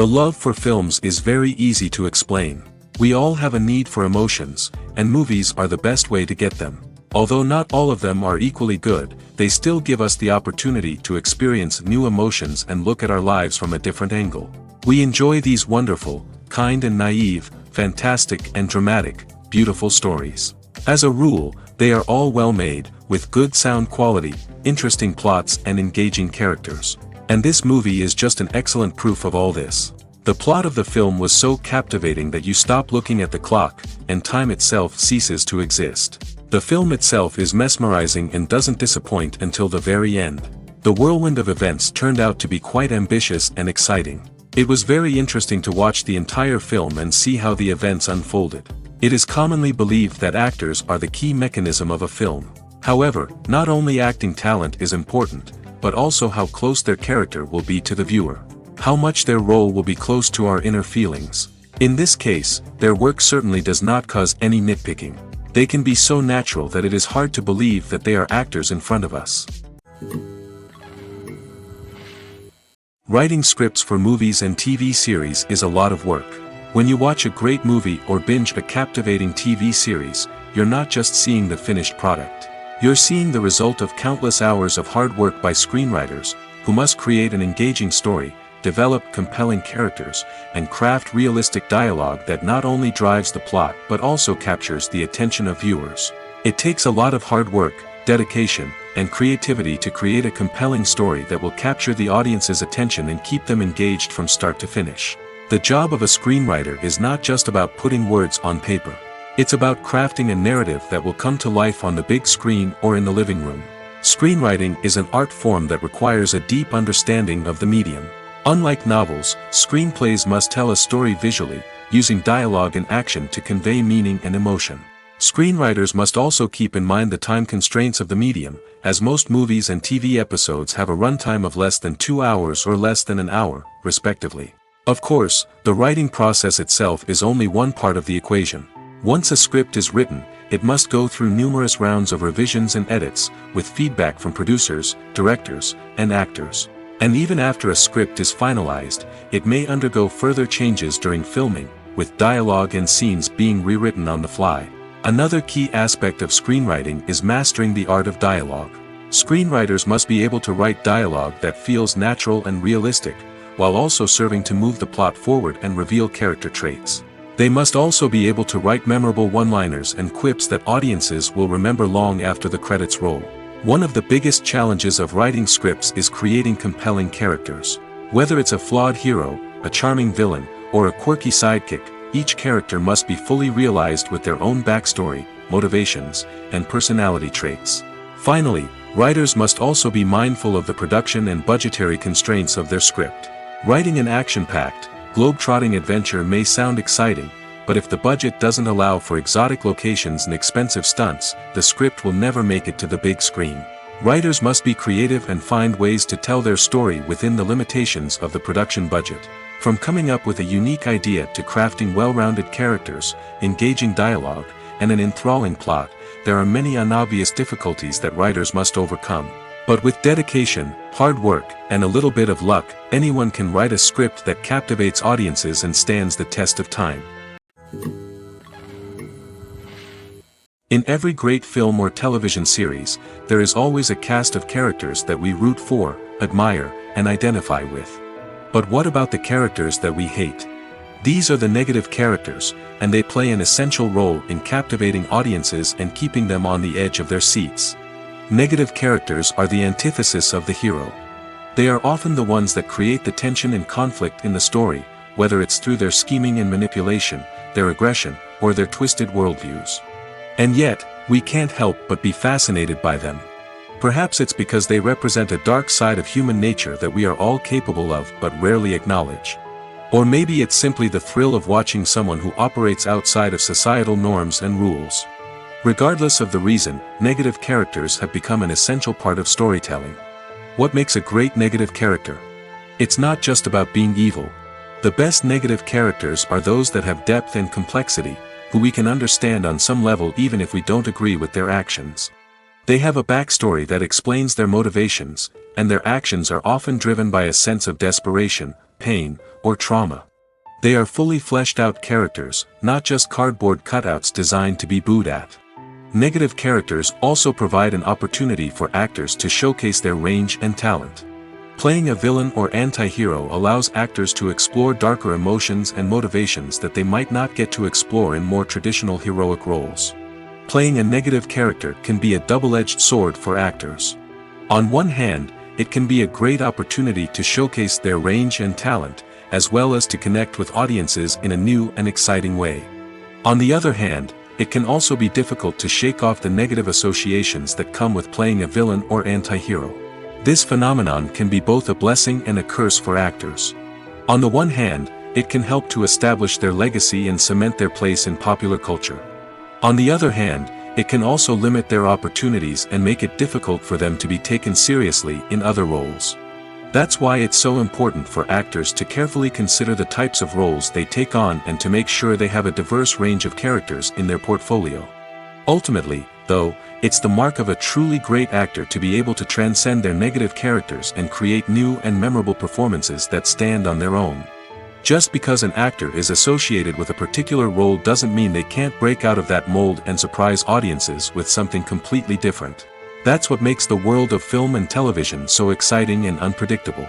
The love for films is very easy to explain. We all have a need for emotions, and movies are the best way to get them. Although not all of them are equally good, they still give us the opportunity to experience new emotions and look at our lives from a different angle. We enjoy these wonderful, kind and naive, fantastic and dramatic, beautiful stories. As a rule, they are all well made, with good sound quality, interesting plots and engaging characters. And this movie is just an excellent proof of all this. The plot of the film was so captivating that you stop looking at the clock, and time itself ceases to exist. The film itself is mesmerizing and doesn't disappoint until the very end. The whirlwind of events turned out to be quite ambitious and exciting. It was very interesting to watch the entire film and see how the events unfolded. It is commonly believed that actors are the key mechanism of a film. However, not only acting talent is important, but also how close their character will be to the viewer. How much their role will be close to our inner feelings. In this case, their work certainly does not cause any nitpicking. They can be so natural that it is hard to believe that they are actors in front of us. Writing scripts for movies and TV series is a lot of work. When you watch a great movie or binge a captivating TV series, you're not just seeing the finished product. You're seeing the result of countless hours of hard work by screenwriters, who must create an engaging story, develop compelling characters, and craft realistic dialogue that not only drives the plot but also captures the attention of viewers. It takes a lot of hard work, dedication, and creativity to create a compelling story that will capture the audience's attention and keep them engaged from start to finish. The job of a screenwriter is not just about putting words on paper. It's about crafting a narrative that will come to life on the big screen or in the living room. Screenwriting is an art form that requires a deep understanding of the medium. Unlike novels, screenplays must tell a story visually, using dialogue and action to convey meaning and emotion. Screenwriters must also keep in mind the time constraints of the medium, as most movies and TV episodes have a runtime of less than 2 hours or less than an hour, respectively. Of course, the writing process itself is only one part of the equation. Once a script is written, it must go through numerous rounds of revisions and edits, with feedback from producers, directors, and actors. And even after a script is finalized, it may undergo further changes during filming, with dialogue and scenes being rewritten on the fly. Another key aspect of screenwriting is mastering the art of dialogue. Screenwriters must be able to write dialogue that feels natural and realistic, while also serving to move the plot forward and reveal character traits. They must also be able to write memorable one-liners and quips that audiences will remember long after the credits roll. One of the biggest challenges of writing scripts is creating compelling characters. Whether it's a flawed hero, a charming villain, or a quirky sidekick, each character must be fully realized with their own backstory, motivations, and personality traits. Finally, writers must also be mindful of the production and budgetary constraints of their script. Writing an action-packed, globe-trotting adventure may sound exciting, but if the budget doesn't allow for exotic locations and expensive stunts, the script will never make it to the big screen. Writers must be creative and find ways to tell their story within the limitations of the production budget. From coming up with a unique idea to crafting well-rounded characters, engaging dialogue, and an enthralling plot, there are many unobvious difficulties that writers must overcome. But with dedication, hard work, and a little bit of luck, anyone can write a script that captivates audiences and stands the test of time. In every great film or television series, there is always a cast of characters that we root for, admire, and identify with. But what about the characters that we hate? These are the negative characters, and they play an essential role in captivating audiences and keeping them on the edge of their seats. Negative characters are the antithesis of the hero. They are often the ones that create the tension and conflict in the story, whether it's through their scheming and manipulation, their aggression, or their twisted worldviews. And yet, we can't help but be fascinated by them. Perhaps it's because they represent a dark side of human nature that we are all capable of but rarely acknowledge. Or maybe it's simply the thrill of watching someone who operates outside of societal norms and rules. Regardless of the reason, negative characters have become an essential part of storytelling. What makes a great negative character? It's not just about being evil. The best negative characters are those that have depth and complexity, who we can understand on some level even if we don't agree with their actions. They have a backstory that explains their motivations, and their actions are often driven by a sense of desperation, pain, or trauma. They are fully fleshed out characters, not just cardboard cutouts designed to be booed at. Negative characters also provide an opportunity for actors to showcase their range and talent. Playing a villain or anti-hero allows actors to explore darker emotions and motivations that they might not get to explore in more traditional heroic roles. Playing a negative character can be a double-edged sword for actors. On one hand, it can be a great opportunity to showcase their range and talent, as well as to connect with audiences in a new and exciting way. On the other hand, it can also be difficult to shake off the negative associations that come with playing a villain or anti-hero. This phenomenon can be both a blessing and a curse for actors. On the one hand, it can help to establish their legacy and cement their place in popular culture. On the other hand, it can also limit their opportunities and make it difficult for them to be taken seriously in other roles. That's why it's so important for actors to carefully consider the types of roles they take on and to make sure they have a diverse range of characters in their portfolio. Ultimately, though, it's the mark of a truly great actor to be able to transcend their negative characters and create new and memorable performances that stand on their own. Just because an actor is associated with a particular role doesn't mean they can't break out of that mold and surprise audiences with something completely different. That's what makes the world of film and television so exciting and unpredictable.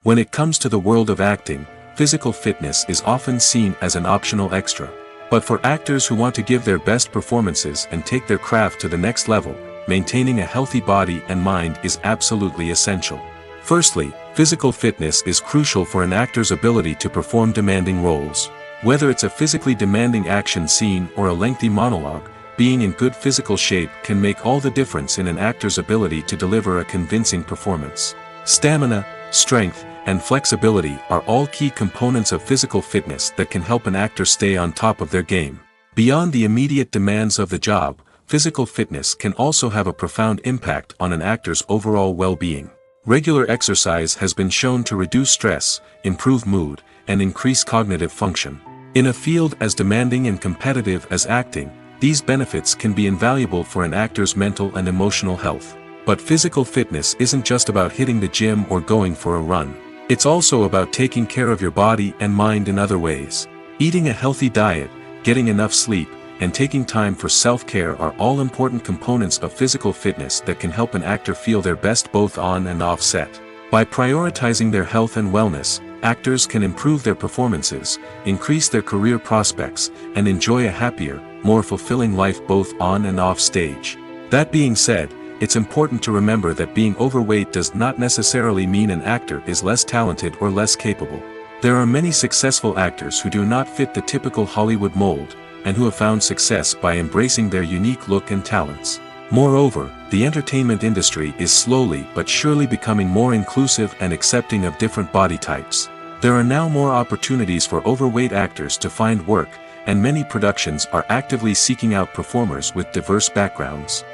When it comes to the world of acting, physical fitness is often seen as an optional extra. But for actors who want to give their best performances and take their craft to the next level, maintaining a healthy body and mind is absolutely essential. Firstly, physical fitness is crucial for an actor's ability to perform demanding roles. Whether it's a physically demanding action scene or a lengthy monologue, being in good physical shape can make all the difference in an actor's ability to deliver a convincing performance. Stamina, strength, and flexibility are all key components of physical fitness that can help an actor stay on top of their game. Beyond the immediate demands of the job, physical fitness can also have a profound impact on an actor's overall well-being. Regular exercise has been shown to reduce stress, improve mood, and increase cognitive function. In a field as demanding and competitive as acting, these benefits can be invaluable for an actor's mental and emotional health. But physical fitness isn't just about hitting the gym or going for a run. It's also about taking care of your body and mind in other ways. Eating a healthy diet, getting enough sleep, and taking time for self-care are all important components of physical fitness that can help an actor feel their best both on and off set. By prioritizing their health and wellness, actors can improve their performances, increase their career prospects, and enjoy a happier, more fulfilling life both on and off stage. That being said, it's important to remember that being overweight does not necessarily mean an actor is less talented or less capable. There are many successful actors who do not fit the typical Hollywood mold, and who have found success by embracing their unique look and talents. Moreover, the entertainment industry is slowly but surely becoming more inclusive and accepting of different body types. There are now more opportunities for overweight actors to find work, and many productions are actively seeking out performers with diverse backgrounds.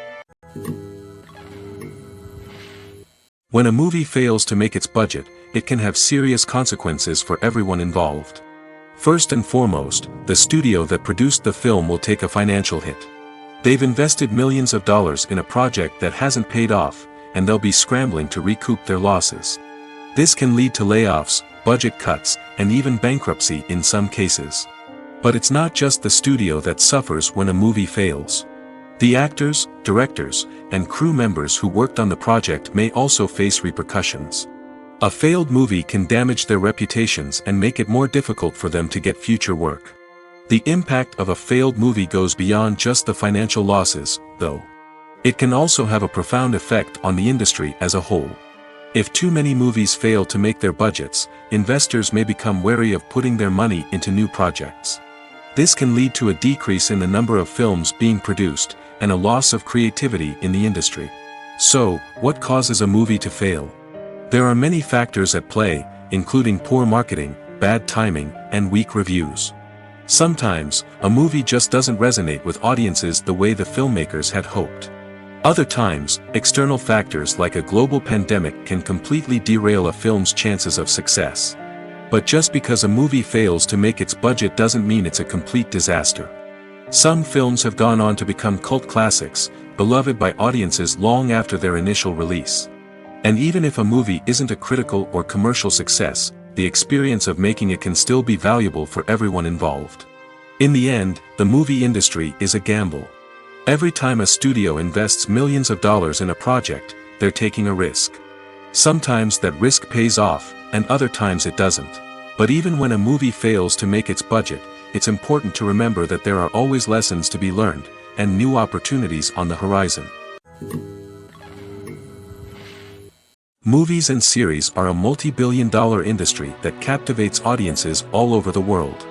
When a movie fails to make its budget, it can have serious consequences for everyone involved. First and foremost, the studio that produced the film will take a financial hit. They've invested millions of dollars in a project that hasn't paid off, and they'll be scrambling to recoup their losses. This can lead to layoffs, budget cuts, and even bankruptcy in some cases. But it's not just the studio that suffers when a movie fails. The actors, directors, and crew members who worked on the project may also face repercussions. A failed movie can damage their reputations and make it more difficult for them to get future work. The impact of a failed movie goes beyond just the financial losses, though. It can also have a profound effect on the industry as a whole. If too many movies fail to make their budgets, investors may become wary of putting their money into new projects. This can lead to a decrease in the number of films being produced, and a loss of creativity in the industry. So, what causes a movie to fail? There are many factors at play, including poor marketing, bad timing, and weak reviews. Sometimes, a movie just doesn't resonate with audiences the way the filmmakers had hoped. Other times, external factors like a global pandemic can completely derail a film's chances of success. But just because a movie fails to make its budget doesn't mean it's a complete disaster. Some films have gone on to become cult classics, beloved by audiences long after their initial release. And even if a movie isn't a critical or commercial success, the experience of making it can still be valuable for everyone involved. In the end, the movie industry is a gamble. Every time a studio invests millions of dollars in a project, they're taking a risk. Sometimes that risk pays off, and other times it doesn't. But even when a movie fails to make its budget, it's important to remember that there are always lessons to be learned, and new opportunities on the horizon. Movies and series are a multi-billion-dollar industry that captivates audiences all over the world.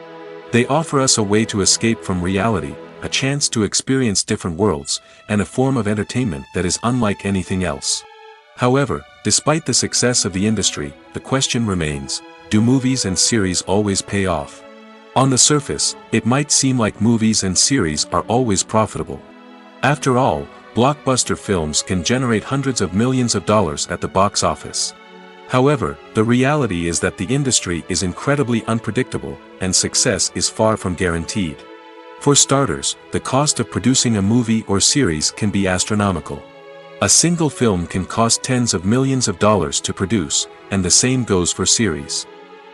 They offer us a way to escape from reality, a chance to experience different worlds, and a form of entertainment that is unlike anything else. However, despite the success of the industry, the question remains, do movies and series always pay off? On the surface, it might seem like movies and series are always profitable. After all, blockbuster films can generate hundreds of millions of dollars at the box office. However, the reality is that the industry is incredibly unpredictable, and success is far from guaranteed. For starters, the cost of producing a movie or series can be astronomical. A single film can cost tens of millions of dollars to produce, and the same goes for series.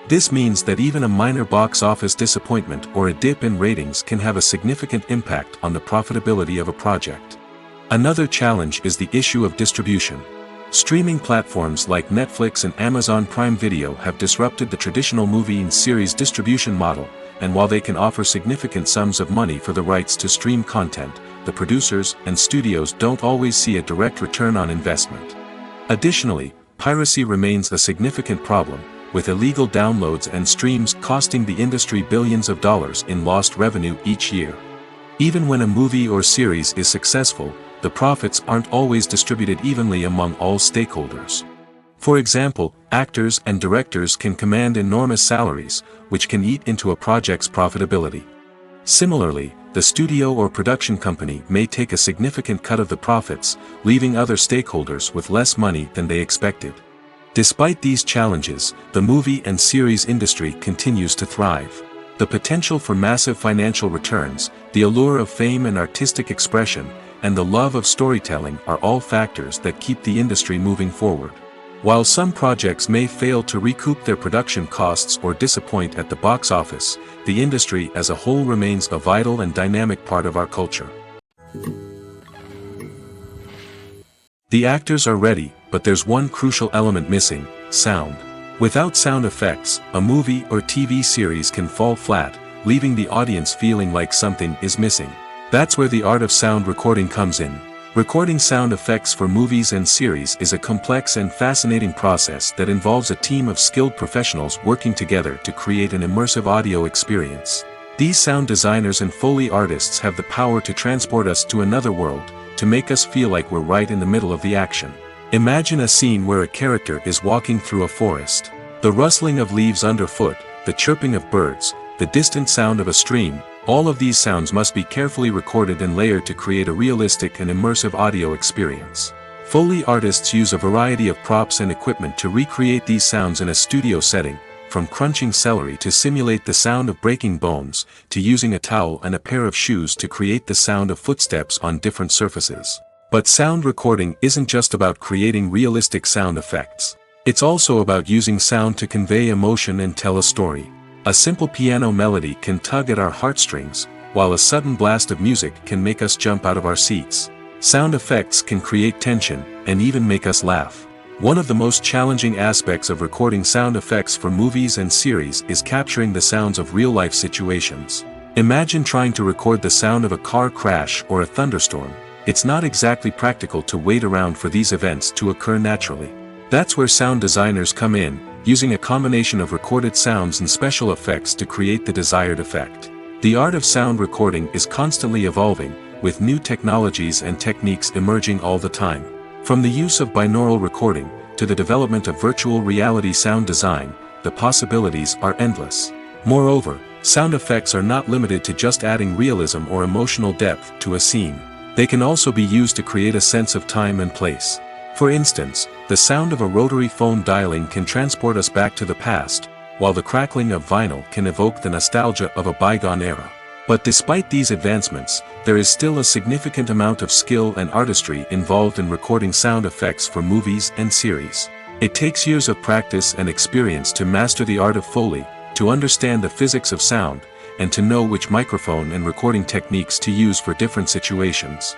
This means that even a minor box office disappointment or a dip in ratings can have a significant impact on the profitability of a project. Another challenge is the issue of distribution. Streaming platforms like Netflix and Amazon Prime Video have disrupted the traditional movie and series distribution model, and while they can offer significant sums of money for the rights to stream content, the producers and studios don't always see a direct return on investment. Additionally, piracy remains a significant problem, with illegal downloads and streams costing the industry billions of dollars in lost revenue each year. Even when a movie or series is successful, the profits aren't always distributed evenly among all stakeholders. For example, actors and directors can command enormous salaries, which can eat into a project's profitability. Similarly, the studio or production company may take a significant cut of the profits, leaving other stakeholders with less money than they expected. Despite these challenges, the movie and series industry continues to thrive. The potential for massive financial returns, the allure of fame and artistic expression, and the love of storytelling are all factors that keep the industry moving forward. While some projects may fail to recoup their production costs or disappoint at the box office, the industry as a whole remains a vital and dynamic part of our culture. The actors are ready, but there's one crucial element missing: sound. Without sound effects, a movie or TV series can fall flat, leaving the audience feeling like something is missing. That's where the art of sound recording comes in. Recording sound effects for movies and series is a complex and fascinating process that involves a team of skilled professionals working together to create an immersive audio experience. These sound designers and Foley artists have the power to transport us to another world, to make us feel like we're right in the middle of the action. Imagine a scene where a character is walking through a forest. The rustling of leaves underfoot, the chirping of birds, the distant sound of a stream, all of these sounds must be carefully recorded and layered to create a realistic and immersive audio experience. Foley artists use a variety of props and equipment to recreate these sounds in a studio setting, from crunching celery to simulate the sound of breaking bones, to using a towel and a pair of shoes to create the sound of footsteps on different surfaces. But sound recording isn't just about creating realistic sound effects. It's also about using sound to convey emotion and tell a story. A simple piano melody can tug at our heartstrings, while a sudden blast of music can make us jump out of our seats. Sound effects can create tension, and even make us laugh. One of the most challenging aspects of recording sound effects for movies and series is capturing the sounds of real-life situations. Imagine trying to record the sound of a car crash or a thunderstorm. It's not exactly practical to wait around for these events to occur naturally. That's where sound designers come in, using a combination of recorded sounds and special effects to create the desired effect. The art of sound recording is constantly evolving, with new technologies and techniques emerging all the time. From the use of binaural recording, to the development of virtual reality sound design, the possibilities are endless. Moreover, sound effects are not limited to just adding realism or emotional depth to a scene. They can also be used to create a sense of time and place. For instance, the sound of a rotary phone dialing can transport us back to the past, while the crackling of vinyl can evoke the nostalgia of a bygone era. But despite these advancements, there is still a significant amount of skill and artistry involved in recording sound effects for movies and series. It takes years of practice and experience to master the art of Foley, to understand the physics of sound, and to know which microphone and recording techniques to use for different situations.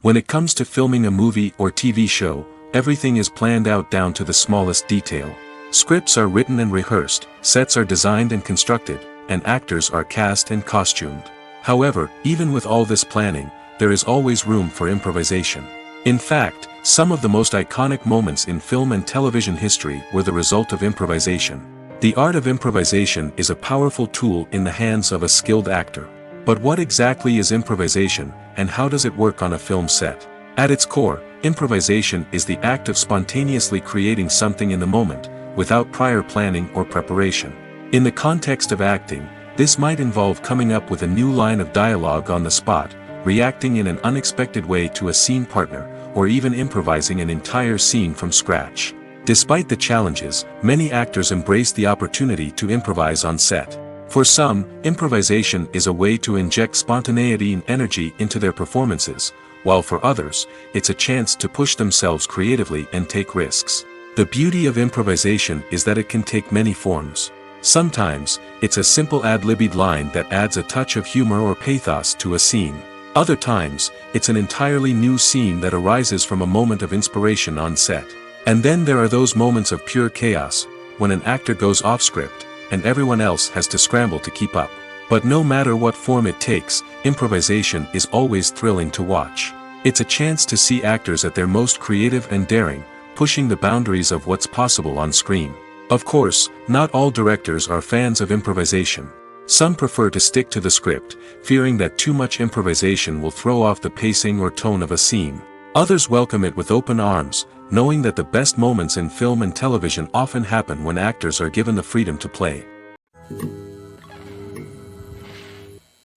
When it comes to filming a movie or TV show, everything is planned out down to the smallest detail. Scripts are written and rehearsed, sets are designed and constructed, and actors are cast and costumed. However, even with all this planning, there is always room for improvisation. In fact, some of the most iconic moments in film and television history were the result of improvisation. The art of improvisation is a powerful tool in the hands of a skilled actor. But what exactly is improvisation, and how does it work on a film set? At its core, improvisation is the act of spontaneously creating something in the moment, without prior planning or preparation. In the context of acting, this might involve coming up with a new line of dialogue on the spot, reacting in an unexpected way to a scene partner, or even improvising an entire scene from scratch. Despite the challenges, many actors embrace the opportunity to improvise on set. For some, improvisation is a way to inject spontaneity and energy into their performances, while for others, it's a chance to push themselves creatively and take risks. The beauty of improvisation is that it can take many forms. Sometimes, it's a simple ad-libbed line that adds a touch of humor or pathos to a scene. Other times, it's an entirely new scene that arises from a moment of inspiration on set. And then there are those moments of pure chaos, when an actor goes off script, and everyone else has to scramble to keep up. But no matter what form it takes, improvisation is always thrilling to watch. It's a chance to see actors at their most creative and daring, pushing the boundaries of what's possible on screen. Of course, not all directors are fans of improvisation. Some prefer to stick to the script, fearing that too much improvisation will throw off the pacing or tone of a scene. Others welcome it with open arms, knowing that the best moments in film and television often happen when actors are given the freedom to play.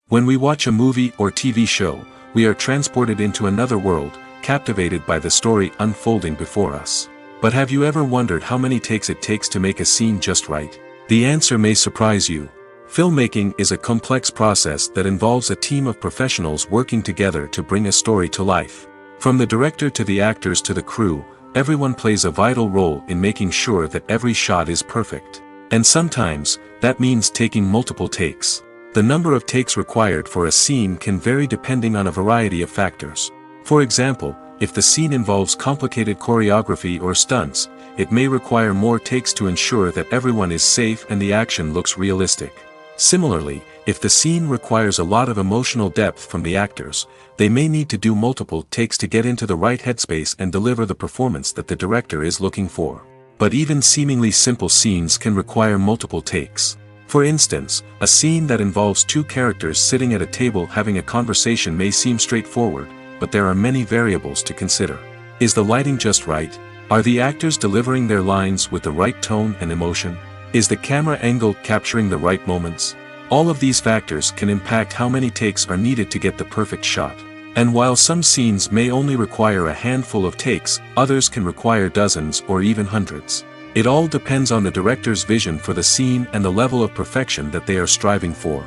When we watch a movie or TV show, we are transported into another world, captivated by the story unfolding before us. But have you ever wondered how many takes it takes to make a scene just right? The answer may surprise you. Filmmaking is a complex process that involves a team of professionals working together to bring a story to life. From the director to the actors to the crew, everyone plays a vital role in making sure that every shot is perfect. And sometimes, that means taking multiple takes. The number of takes required for a scene can vary depending on a variety of factors. For example, if the scene involves complicated choreography or stunts, it may require more takes to ensure that everyone is safe and the action looks realistic. Similarly, if the scene requires a lot of emotional depth from the actors, they may need to do multiple takes to get into the right headspace and deliver the performance that the director is looking for. But even seemingly simple scenes can require multiple takes. For instance, a scene that involves two characters sitting at a table having a conversation may seem straightforward, but there are many variables to consider. Is the lighting just right? Are the actors delivering their lines with the right tone and emotion? Is the camera angle capturing the right moments? All of these factors can impact how many takes are needed to get the perfect shot. And while some scenes may only require a handful of takes, others can require dozens or even hundreds. It all depends on the director's vision for the scene and the level of perfection that they are striving for.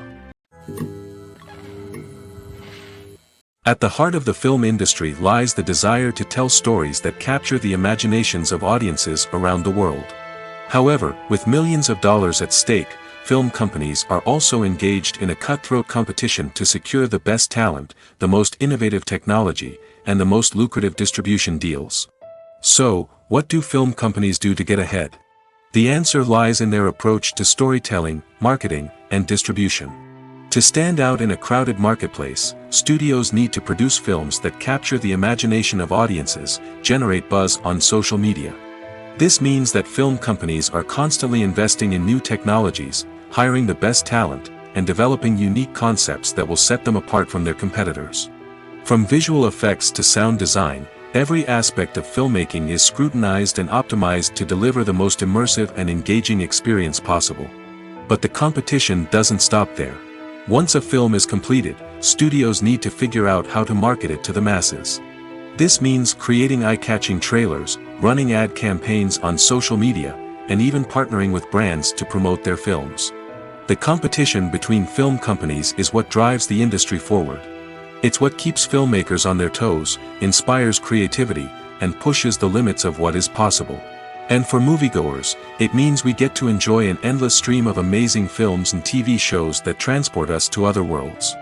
At the heart of the film industry lies the desire to tell stories that capture the imaginations of audiences around the world. However, with millions of dollars at stake, film companies are also engaged in a cutthroat competition to secure the best talent, the most innovative technology, and the most lucrative distribution deals. So, what do film companies do to get ahead? The answer lies in their approach to storytelling, marketing, and distribution. To stand out in a crowded marketplace, studios need to produce films that capture the imagination of audiences, generate buzz on social media. This means that film companies are constantly investing in new technologies, hiring the best talent, and developing unique concepts that will set them apart from their competitors. From visual effects to sound design, every aspect of filmmaking is scrutinized and optimized to deliver the most immersive and engaging experience possible. But the competition doesn't stop there. Once a film is completed, studios need to figure out how to market it to the masses. This means creating eye-catching trailers, running ad campaigns on social media, and even partnering with brands to promote their films. The competition between film companies is what drives the industry forward. It's what keeps filmmakers on their toes, inspires creativity, and pushes the limits of what is possible. And for moviegoers, it means we get to enjoy an endless stream of amazing films and TV shows that transport us to other worlds.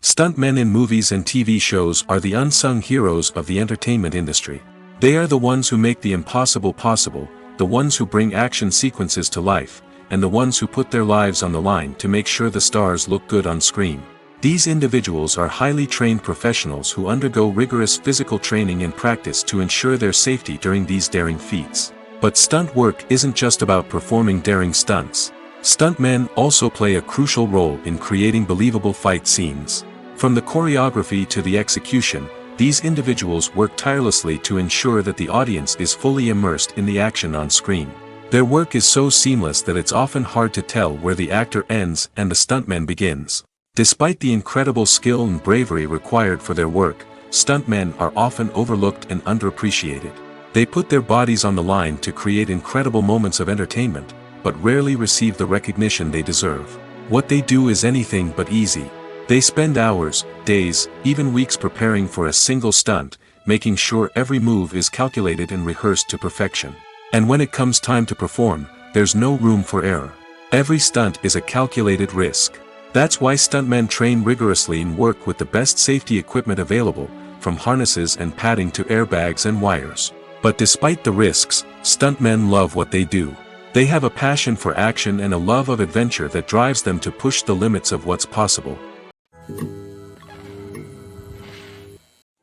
Stuntmen in movies and TV shows are the unsung heroes of the entertainment industry. They are the ones who make the impossible possible, the ones who bring action sequences to life, and the ones who put their lives on the line to make sure the stars look good on screen. These individuals are highly trained professionals who undergo rigorous physical training and practice to ensure their safety during these daring feats. But stunt work isn't just about performing daring stunts. Stuntmen also play a crucial role in creating believable fight scenes. From the choreography to the execution, these individuals work tirelessly to ensure that the audience is fully immersed in the action on screen. Their work is so seamless that it's often hard to tell where the actor ends and the stuntman begins. Despite the incredible skill and bravery required for their work, stuntmen are often overlooked and underappreciated. They put their bodies on the line to create incredible moments of entertainment, but rarely receive the recognition they deserve. What they do is anything but easy. They spend hours, days, even weeks preparing for a single stunt, making sure every move is calculated and rehearsed to perfection. And when it comes time to perform, there's no room for error. Every stunt is a calculated risk. That's why stuntmen train rigorously and work with the best safety equipment available, from harnesses and padding to airbags and wires. But despite the risks, stuntmen love what they do. They have a passion for action and a love of adventure that drives them to push the limits of what's possible.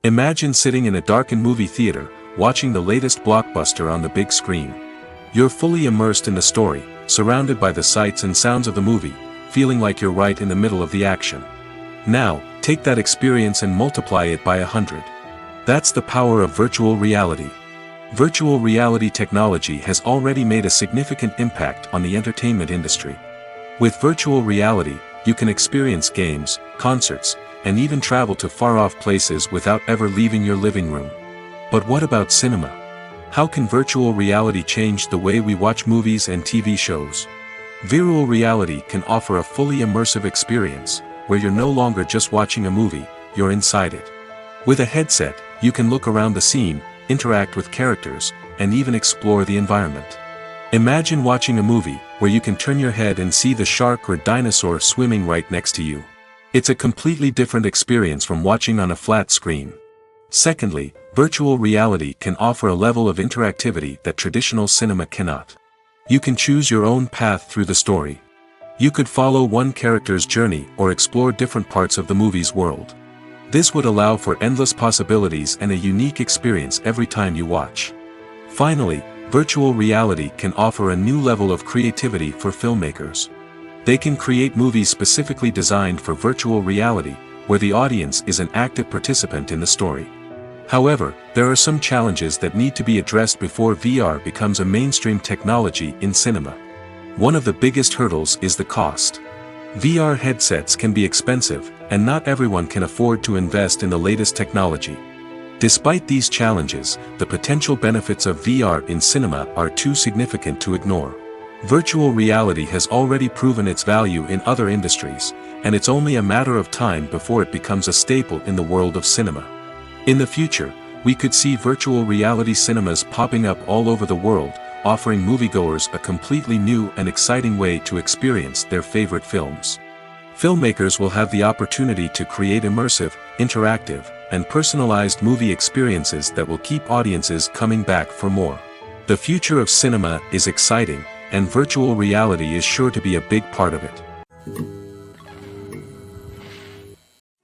Imagine sitting in a darkened movie theater, watching the latest blockbuster on the big screen. You're fully immersed in the story, surrounded by the sights and sounds of the movie, feeling like you're right in the middle of the action. Now, take that experience and multiply it by 100. That's the power of virtual reality. Virtual reality technology has already made a significant impact on the entertainment industry. With virtual reality, you can experience games, concerts, and even travel to far-off places without ever leaving your living room. But what about cinema? How can virtual reality change the way we watch movies and TV shows? Virtual reality can offer a fully immersive experience, where you're no longer just watching a movie, you're inside it. With a headset, you can look around the scene, interact with characters, and even explore the environment. Imagine watching a movie, where you can turn your head and see the shark or dinosaur swimming right next to you. It's a completely different experience from watching on a flat screen. Secondly, virtual reality can offer a level of interactivity that traditional cinema cannot. You can choose your own path through the story. You could follow one character's journey or explore different parts of the movie's world. This would allow for endless possibilities and a unique experience every time you watch. Finally, virtual reality can offer a new level of creativity for filmmakers. They can create movies specifically designed for virtual reality, where the audience is an active participant in the story. However, there are some challenges that need to be addressed before VR becomes a mainstream technology in cinema. One of the biggest hurdles is the cost. VR headsets can be expensive, and not everyone can afford to invest in the latest technology. Despite these challenges, the potential benefits of VR in cinema are too significant to ignore. Virtual reality has already proven its value in other industries, and it's only a matter of time before it becomes a staple in the world of cinema. In the future, we could see virtual reality cinemas popping up all over the world, offering moviegoers a completely new and exciting way to experience their favorite films. Filmmakers will have the opportunity to create immersive, interactive, and personalized movie experiences that will keep audiences coming back for more. The future of cinema is exciting, and virtual reality is sure to be a big part of it.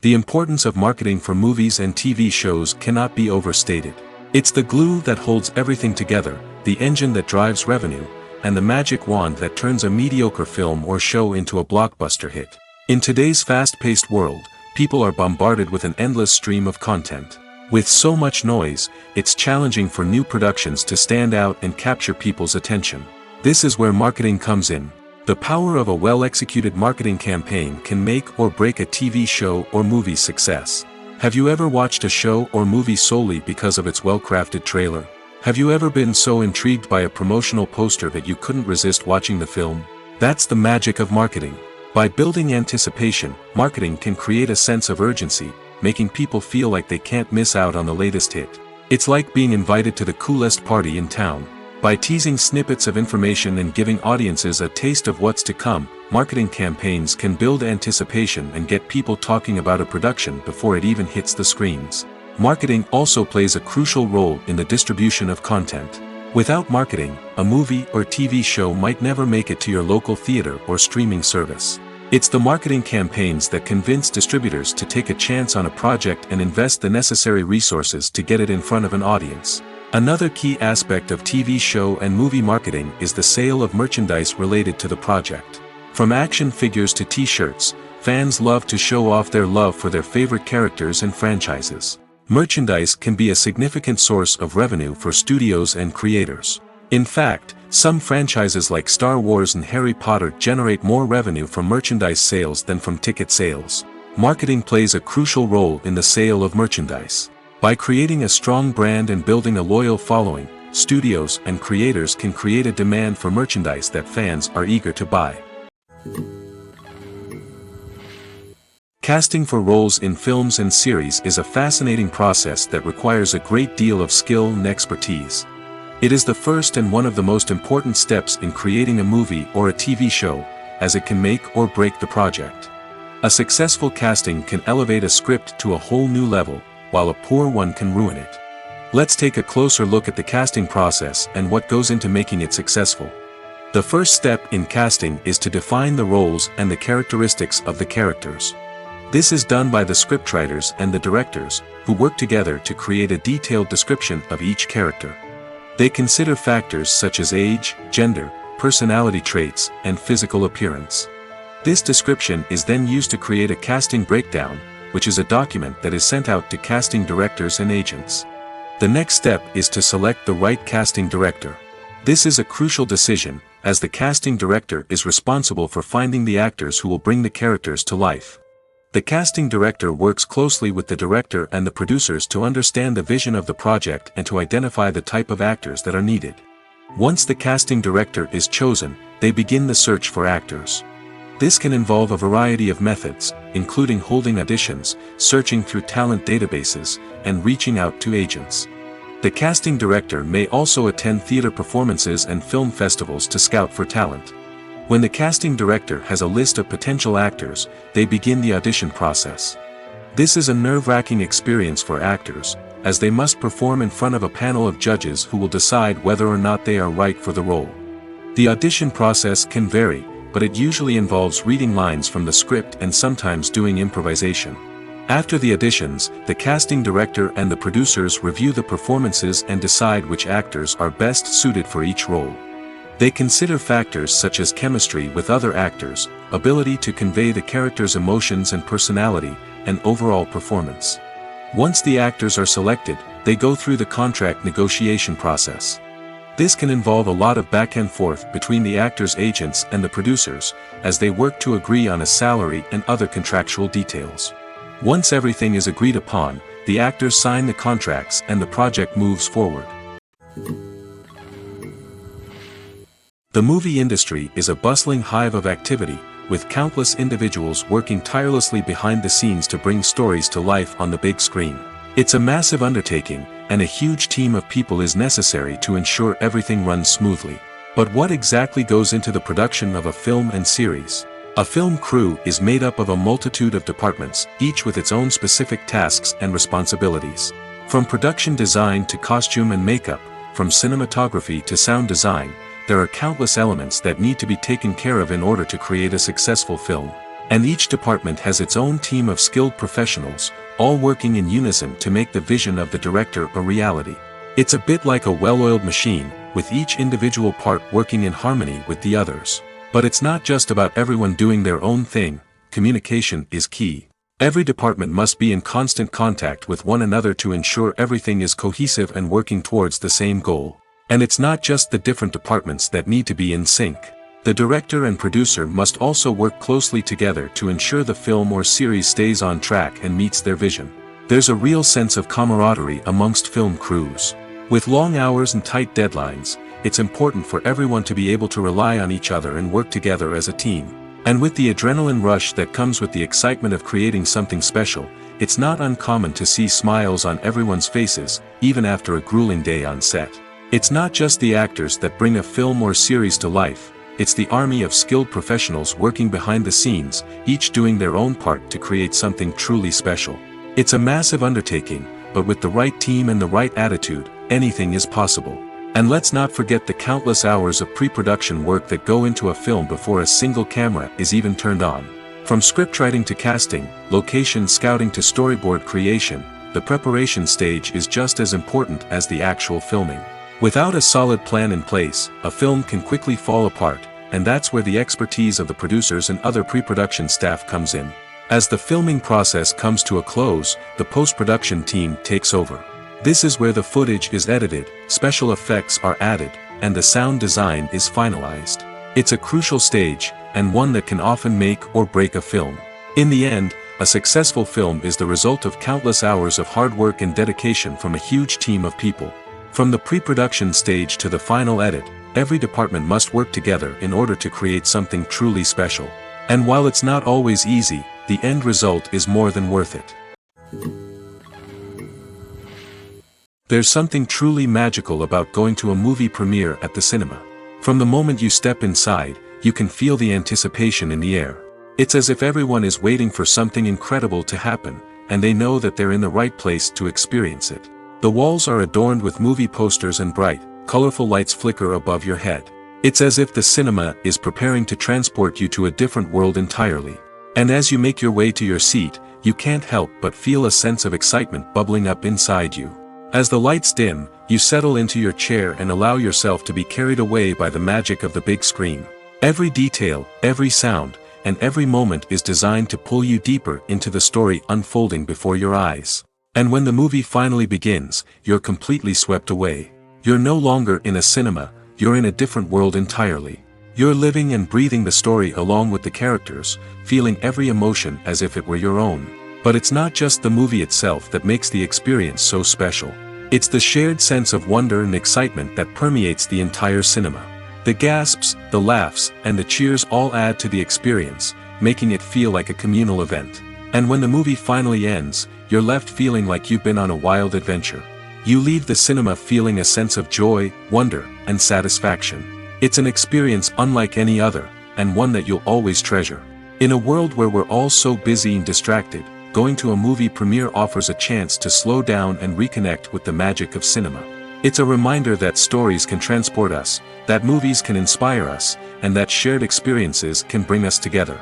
The importance of marketing for movies and TV shows cannot be overstated. It's the glue that holds everything together, the engine that drives revenue, and the magic wand that turns a mediocre film or show into a blockbuster hit. In today's fast-paced world, people are bombarded with an endless stream of content. With so much noise, it's challenging for new productions to stand out and capture people's attention. This is where marketing comes in. The power of a well-executed marketing campaign can make or break a TV show or movie's success. Have you ever watched a show or movie solely because of its well-crafted trailer? Have you ever been so intrigued by a promotional poster that you couldn't resist watching the film? That's the magic of marketing. By building anticipation, marketing can create a sense of urgency, making people feel like they can't miss out on the latest hit. It's like being invited to the coolest party in town. By teasing snippets of information and giving audiences a taste of what's to come, marketing campaigns can build anticipation and get people talking about a production before it even hits the screens. Marketing also plays a crucial role in the distribution of content. Without marketing, a movie or TV show might never make it to your local theater or streaming service. It's the marketing campaigns that convince distributors to take a chance on a project and invest the necessary resources to get it in front of an audience. Another key aspect of TV show and movie marketing is the sale of merchandise related to the project. From action figures to t-shirts, fans love to show off their love for their favorite characters and franchises. Merchandise can be a significant source of revenue for studios and creators. In fact, some franchises like Star Wars and Harry Potter generate more revenue from merchandise sales than from ticket sales. Marketing plays a crucial role in the sale of merchandise. By creating a strong brand and building a loyal following, studios and creators can create a demand for merchandise that fans are eager to buy. Casting for roles in films and series is a fascinating process that requires a great deal of skill and expertise. It is the first and one of the most important steps in creating a movie or a TV show, as it can make or break the project. A successful casting can elevate a script to a whole new level, while a poor one can ruin it. Let's take a closer look at the casting process and what goes into making it successful. The first step in casting is to define the roles and the characteristics of the characters. This is done by the scriptwriters and the directors, who work together to create a detailed description of each character. They consider factors such as age, gender, personality traits, and physical appearance. This description is then used to create a casting breakdown, which is a document that is sent out to casting directors and agents. The next step is to select the right casting director. This is a crucial decision, as the casting director is responsible for finding the actors who will bring the characters to life. The casting director works closely with the director and the producers to understand the vision of the project and to identify the type of actors that are needed. Once the casting director is chosen, they begin the search for actors. This can involve a variety of methods, including holding auditions, searching through talent databases, and reaching out to agents. The casting director may also attend theater performances and film festivals to scout for talent. When the casting director has a list of potential actors, they begin the audition process. This is a nerve-wracking experience for actors, as they must perform in front of a panel of judges who will decide whether or not they are right for the role. The audition process can vary, but it usually involves reading lines from the script and sometimes doing improvisation. After the auditions, the casting director and the producers review the performances and decide which actors are best suited for each role. They consider factors such as chemistry with other actors, ability to convey the character's emotions and personality, and overall performance. Once the actors are selected, they go through the contract negotiation process. This can involve a lot of back and forth between the actors' agents and the producers, as they work to agree on a salary and other contractual details. Once everything is agreed upon, the actors sign the contracts and the project moves forward. The movie industry is a bustling hive of activity, with countless individuals working tirelessly behind the scenes to bring stories to life on the big screen. It's a massive undertaking, and a huge team of people is necessary to ensure everything runs smoothly. But what exactly goes into the production of a film and series? A film crew is made up of a multitude of departments, each with its own specific tasks and responsibilities. From production design to costume and makeup, from cinematography to sound design, there are countless elements that need to be taken care of in order to create a successful film. And each department has its own team of skilled professionals, all working in unison to make the vision of the director a reality. It's a bit like a well-oiled machine, with each individual part working in harmony with the others. But it's not just about everyone doing their own thing. Communication is key. Every department must be in constant contact with one another to ensure everything is cohesive and working towards the same goal. And it's not just the different departments that need to be in sync. The director and producer must also work closely together to ensure the film or series stays on track and meets their vision. There's a real sense of camaraderie amongst film crews. With long hours and tight deadlines, it's important for everyone to be able to rely on each other and work together as a team. And with the adrenaline rush that comes with the excitement of creating something special, it's not uncommon to see smiles on everyone's faces, even after a grueling day on set. It's not just the actors that bring a film or series to life, it's the army of skilled professionals working behind the scenes, each doing their own part to create something truly special. It's a massive undertaking, but with the right team and the right attitude, anything is possible. And let's not forget the countless hours of pre-production work that go into a film before a single camera is even turned on. From scriptwriting to casting, location scouting to storyboard creation, the preparation stage is just as important as the actual filming. Without a solid plan in place, a film can quickly fall apart, and that's where the expertise of the producers and other pre-production staff comes in. As the filming process comes to a close, the post-production team takes over. This is where the footage is edited, special effects are added, and the sound design is finalized. It's a crucial stage, and one that can often make or break a film. In the end, a successful film is the result of countless hours of hard work and dedication from a huge team of people. From the pre-production stage to the final edit, every department must work together in order to create something truly special. And while it's not always easy, the end result is more than worth it. There's something truly magical about going to a movie premiere at the cinema. From the moment you step inside, you can feel the anticipation in the air. It's as if everyone is waiting for something incredible to happen, and they know that they're in the right place to experience it. The walls are adorned with movie posters and bright, colorful lights flicker above your head. It's as if the cinema is preparing to transport you to a different world entirely. And as you make your way to your seat, you can't help but feel a sense of excitement bubbling up inside you. As the lights dim, you settle into your chair and allow yourself to be carried away by the magic of the big screen. Every detail, every sound, and every moment is designed to pull you deeper into the story unfolding before your eyes. And when the movie finally begins, you're completely swept away. You're no longer in a cinema, you're in a different world entirely. You're living and breathing the story along with the characters, feeling every emotion as if it were your own. But it's not just the movie itself that makes the experience so special. It's the shared sense of wonder and excitement that permeates the entire cinema. The gasps, the laughs, and the cheers all add to the experience, making it feel like a communal event. And when the movie finally ends, you're left feeling like you've been on a wild adventure. You leave the cinema feeling a sense of joy, wonder, and satisfaction. It's an experience unlike any other, and one that you'll always treasure. In a world where we're all so busy and distracted, going to a movie premiere offers a chance to slow down and reconnect with the magic of cinema. It's a reminder that stories can transport us, that movies can inspire us, and that shared experiences can bring us together.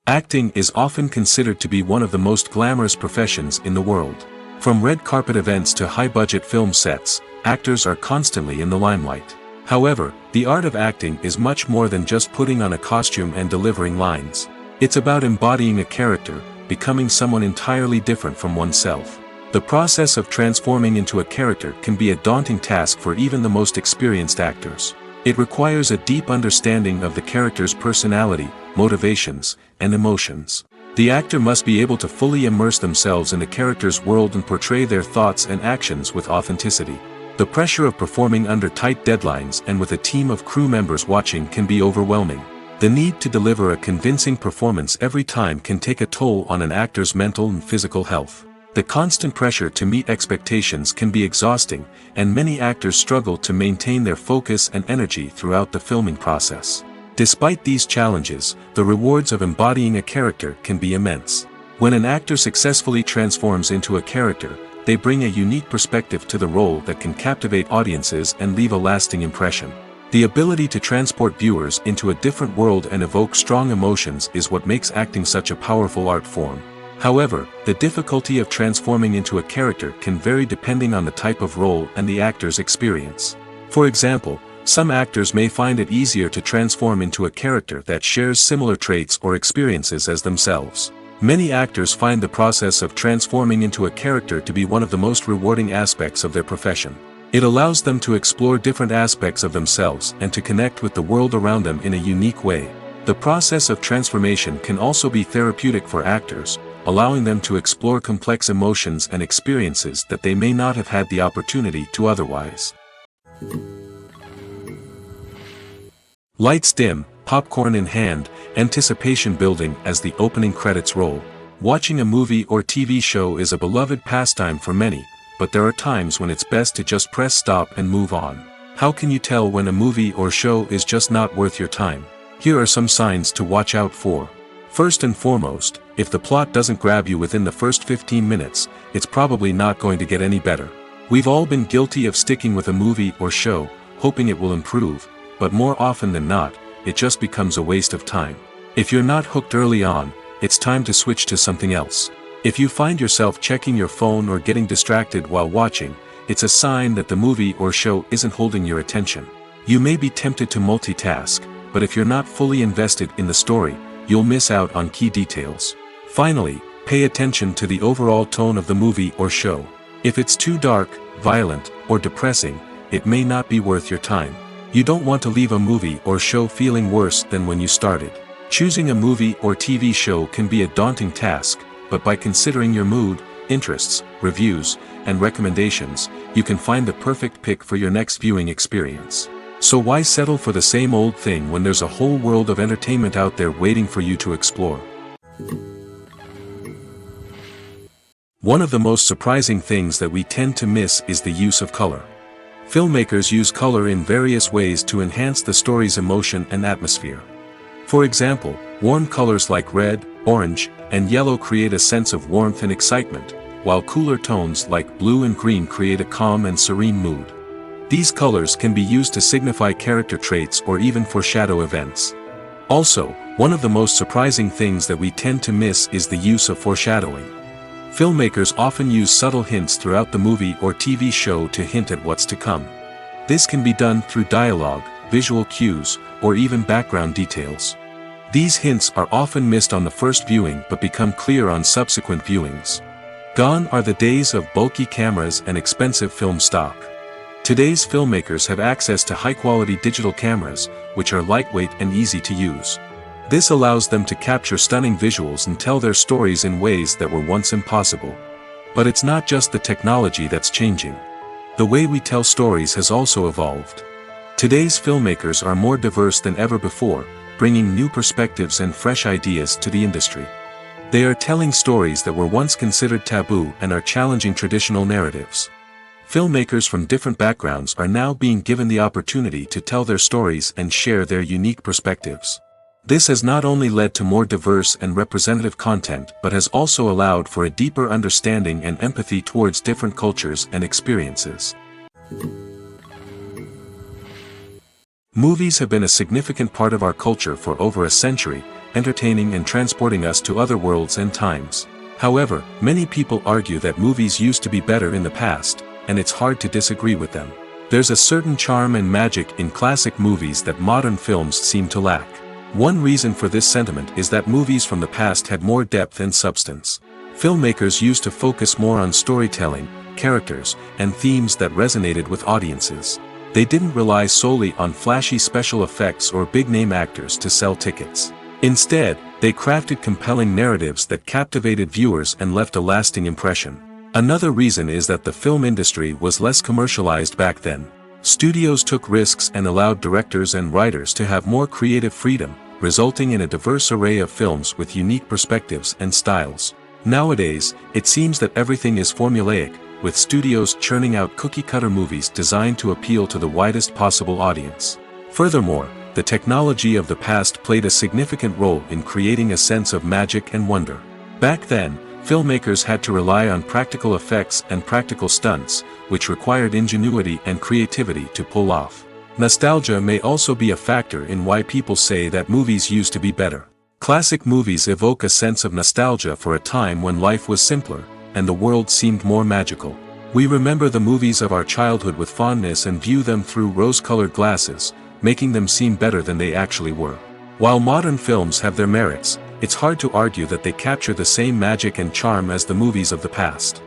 Acting is often considered to be one of the most glamorous professions in the world. From red carpet events to high-budget film sets, actors are constantly in the limelight. However, the art of acting is much more than just putting on a costume and delivering lines. It's about embodying a character, becoming someone entirely different from oneself. The process of transforming into a character can be a daunting task for even the most experienced actors. It requires a deep understanding of the character's personality, motivations, and emotions. The actor must be able to fully immerse themselves in the character's world and portray their thoughts and actions with authenticity. The pressure of performing under tight deadlines and with a team of crew members watching can be overwhelming. The need to deliver a convincing performance every time can take a toll on an actor's mental and physical health. The constant pressure to meet expectations can be exhausting, and many actors struggle to maintain their focus and energy throughout the filming process. Despite these challenges, the rewards of embodying a character can be immense. When an actor successfully transforms into a character, they bring a unique perspective to the role that can captivate audiences and leave a lasting impression. The ability to transport viewers into a different world and evoke strong emotions is what makes acting such a powerful art form. However, the difficulty of transforming into a character can vary depending on the type of role and the actor's experience. For example, some actors may find it easier to transform into a character that shares similar traits or experiences as themselves. Many actors find the process of transforming into a character to be one of the most rewarding aspects of their profession. It allows them to explore different aspects of themselves and to connect with the world around them in a unique way. The process of transformation can also be therapeutic for actors, allowing them to explore complex emotions and experiences that they may not have had the opportunity to otherwise. Lights dim, popcorn in hand, anticipation building as the opening credits roll. Watching a movie or TV show is a beloved pastime for many, but there are times when it's best to just press stop and move on. How can you tell when a movie or show is just not worth your time? Here are some signs to watch out for. First and foremost, if the plot doesn't grab you within the first 15 minutes, it's probably not going to get any better. We've all been guilty of sticking with a movie or show, hoping it will improve, but more often than not, it just becomes a waste of time. If you're not hooked early on, it's time to switch to something else. If you find yourself checking your phone or getting distracted while watching, it's a sign that the movie or show isn't holding your attention. You may be tempted to multitask, but if you're not fully invested in the story, you'll miss out on key details. Finally, pay attention to the overall tone of the movie or show. If it's too dark, violent, or depressing, it may not be worth your time. You don't want to leave a movie or show feeling worse than when you started. Choosing a movie or TV show can be a daunting task, but by considering your mood, interests, reviews, and recommendations, you can find the perfect pick for your next viewing experience. So why settle for the same old thing when there's a whole world of entertainment out there waiting for you to explore? One of the most surprising things that we tend to miss is the use of color. Filmmakers use color in various ways to enhance the story's emotion and atmosphere. For example, warm colors like red, orange, and yellow create a sense of warmth and excitement, while cooler tones like blue and green create a calm and serene mood. These colors can be used to signify character traits or even foreshadow events. Also, one of the most surprising things that we tend to miss is the use of foreshadowing. Filmmakers often use subtle hints throughout the movie or TV show to hint at what's to come. This can be done through dialogue, visual cues, or even background details. These hints are often missed on the first viewing but become clear on subsequent viewings. Gone are the days of bulky cameras and expensive film stock. Today's filmmakers have access to high-quality digital cameras, which are lightweight and easy to use. This allows them to capture stunning visuals and tell their stories in ways that were once impossible. But it's not just the technology that's changing. The way we tell stories has also evolved. Today's filmmakers are more diverse than ever before, bringing new perspectives and fresh ideas to the industry. They are telling stories that were once considered taboo and are challenging traditional narratives. Filmmakers from different backgrounds are now being given the opportunity to tell their stories and share their unique perspectives. This has not only led to more diverse and representative content but has also allowed for a deeper understanding and empathy towards different cultures and experiences. Movies have been a significant part of our culture for over a century, entertaining and transporting us to other worlds and times. However, many people argue that movies used to be better in the past, and it's hard to disagree with them. There's a certain charm and magic in classic movies that modern films seem to lack. One reason for this sentiment is that movies from the past had more depth and substance. Filmmakers used to focus more on storytelling, characters, and themes that resonated with audiences. They didn't rely solely on flashy special effects or big-name actors to sell tickets. Instead, they crafted compelling narratives that captivated viewers and left a lasting impression. Another reason is that the film industry was less commercialized back then. Studios took risks and allowed directors and writers to have more creative freedom, resulting in a diverse array of films with unique perspectives and styles. Nowadays, it seems that everything is formulaic, with studios churning out cookie-cutter movies designed to appeal to the widest possible audience. Furthermore, the technology of the past played a significant role in creating a sense of magic and wonder. Back then, filmmakers had to rely on practical effects and practical stunts, which required ingenuity and creativity to pull off. Nostalgia may also be a factor in why people say that movies used to be better. Classic movies evoke a sense of nostalgia for a time when life was simpler, and the world seemed more magical. We remember the movies of our childhood with fondness and view them through rose-colored glasses, making them seem better than they actually were. While modern films have their merits, it's hard to argue that they capture the same magic and charm as the movies of the past.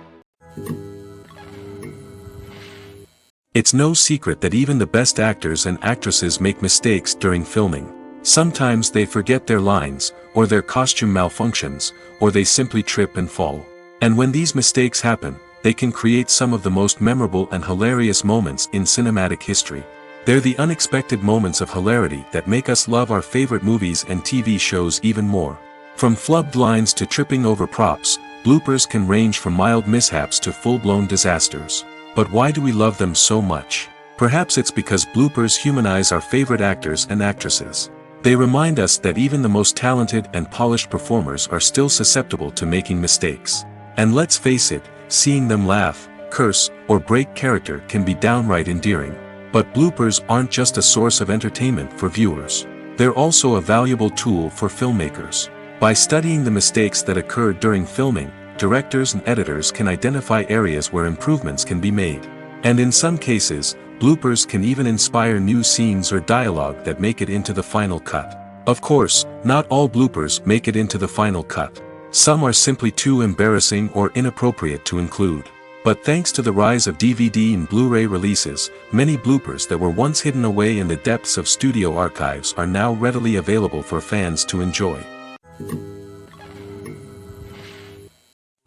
It's no secret that even the best actors and actresses make mistakes during filming. Sometimes they forget their lines, or their costume malfunctions, or they simply trip and fall. And when these mistakes happen, they can create some of the most memorable and hilarious moments in cinematic history. They're the unexpected moments of hilarity that make us love our favorite movies and TV shows even more. From flubbed lines to tripping over props, bloopers can range from mild mishaps to full-blown disasters. But why do we love them so much? Perhaps it's because bloopers humanize our favorite actors and actresses. They remind us that even the most talented and polished performers are still susceptible to making mistakes. And let's face it, seeing them laugh, curse, or break character can be downright endearing. But bloopers aren't just a source of entertainment for viewers. They're also a valuable tool for filmmakers. By studying the mistakes that occurred during filming, directors and editors can identify areas where improvements can be made. And in some cases, bloopers can even inspire new scenes or dialogue that make it into the final cut. Of course, not all bloopers make it into the final cut. Some are simply too embarrassing or inappropriate to include. But thanks to the rise of DVD and Blu-ray releases, many bloopers that were once hidden away in the depths of studio archives are now readily available for fans to enjoy.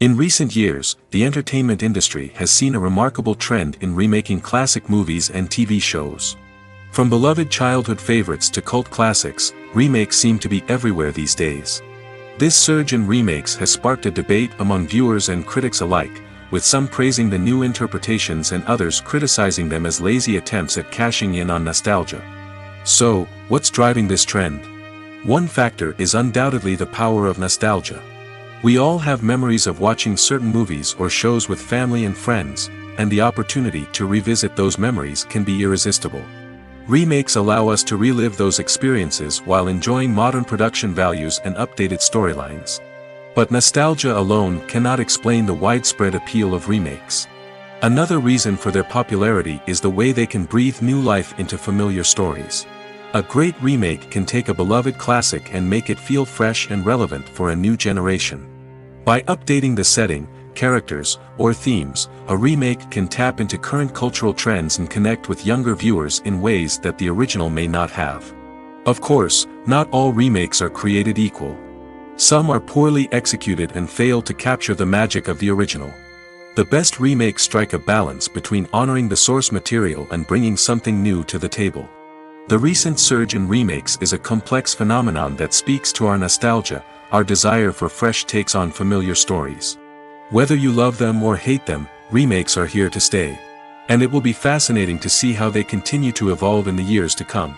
In recent years, the entertainment industry has seen a remarkable trend in remaking classic movies and TV shows. From beloved childhood favorites to cult classics, remakes seem to be everywhere these days. This surge in remakes has sparked a debate among viewers and critics alike, with some praising the new interpretations and others criticizing them as lazy attempts at cashing in on nostalgia. So, what's driving this trend? One factor is undoubtedly the power of nostalgia. We all have memories of watching certain movies or shows with family and friends, and the opportunity to revisit those memories can be irresistible. Remakes allow us to relive those experiences while enjoying modern production values and updated storylines. But nostalgia alone cannot explain the widespread appeal of remakes. Another reason for their popularity is the way they can breathe new life into familiar stories. A great remake can take a beloved classic and make it feel fresh and relevant for a new generation. By updating the setting, characters, or themes, a remake can tap into current cultural trends and connect with younger viewers in ways that the original may not have. Of course, not all remakes are created equal. Some are poorly executed and fail to capture the magic of the original. The best remakes strike a balance between honoring the source material and bringing something new to the table. The recent surge in remakes is a complex phenomenon that speaks to our nostalgia, our desire for fresh takes on familiar stories. Whether you love them or hate them, remakes are here to stay. And it will be fascinating to see how they continue to evolve in the years to come.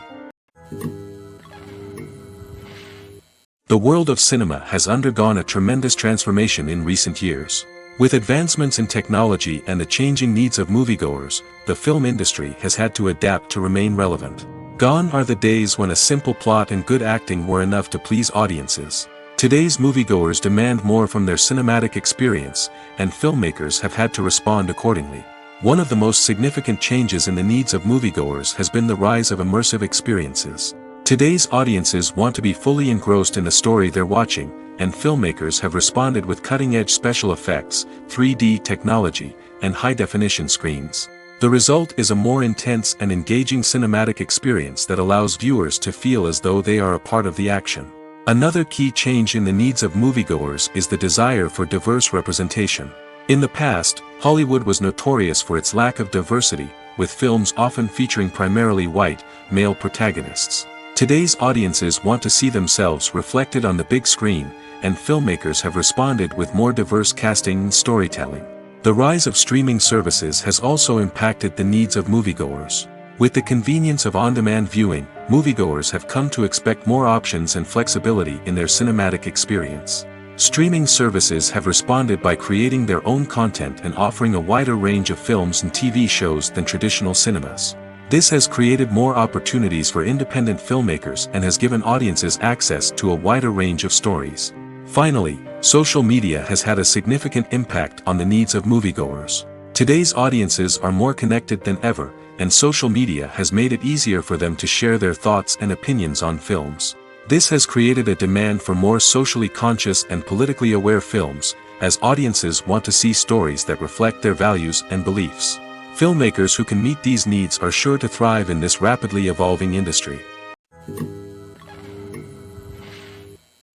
The world of cinema has undergone a tremendous transformation in recent years. With advancements in technology and the changing needs of moviegoers, the film industry has had to adapt to remain relevant. Gone are the days when a simple plot and good acting were enough to please audiences. Today's moviegoers demand more from their cinematic experience, and filmmakers have had to respond accordingly. One of the most significant changes in the needs of moviegoers has been the rise of immersive experiences. Today's audiences want to be fully engrossed in the story they're watching, and filmmakers have responded with cutting-edge special effects, 3D technology, and high-definition screens. The result is a more intense and engaging cinematic experience that allows viewers to feel as though they are a part of the action. Another key change in the needs of moviegoers is the desire for diverse representation. In the past, Hollywood was notorious for its lack of diversity, with films often featuring primarily white, male protagonists. Today's audiences want to see themselves reflected on the big screen, and filmmakers have responded with more diverse casting and storytelling. The rise of streaming services has also impacted the needs of moviegoers. With the convenience of on-demand viewing, moviegoers have come to expect more options and flexibility in their cinematic experience. Streaming services have responded by creating their own content and offering a wider range of films and TV shows than traditional cinemas. This has created more opportunities for independent filmmakers and has given audiences access to a wider range of stories. Finally, social media has had a significant impact on the needs of moviegoers. Today's audiences are more connected than ever, and social media has made it easier for them to share their thoughts and opinions on films. This has created a demand for more socially conscious and politically aware films, as audiences want to see stories that reflect their values and beliefs. Filmmakers who can meet these needs are sure to thrive in this rapidly evolving industry.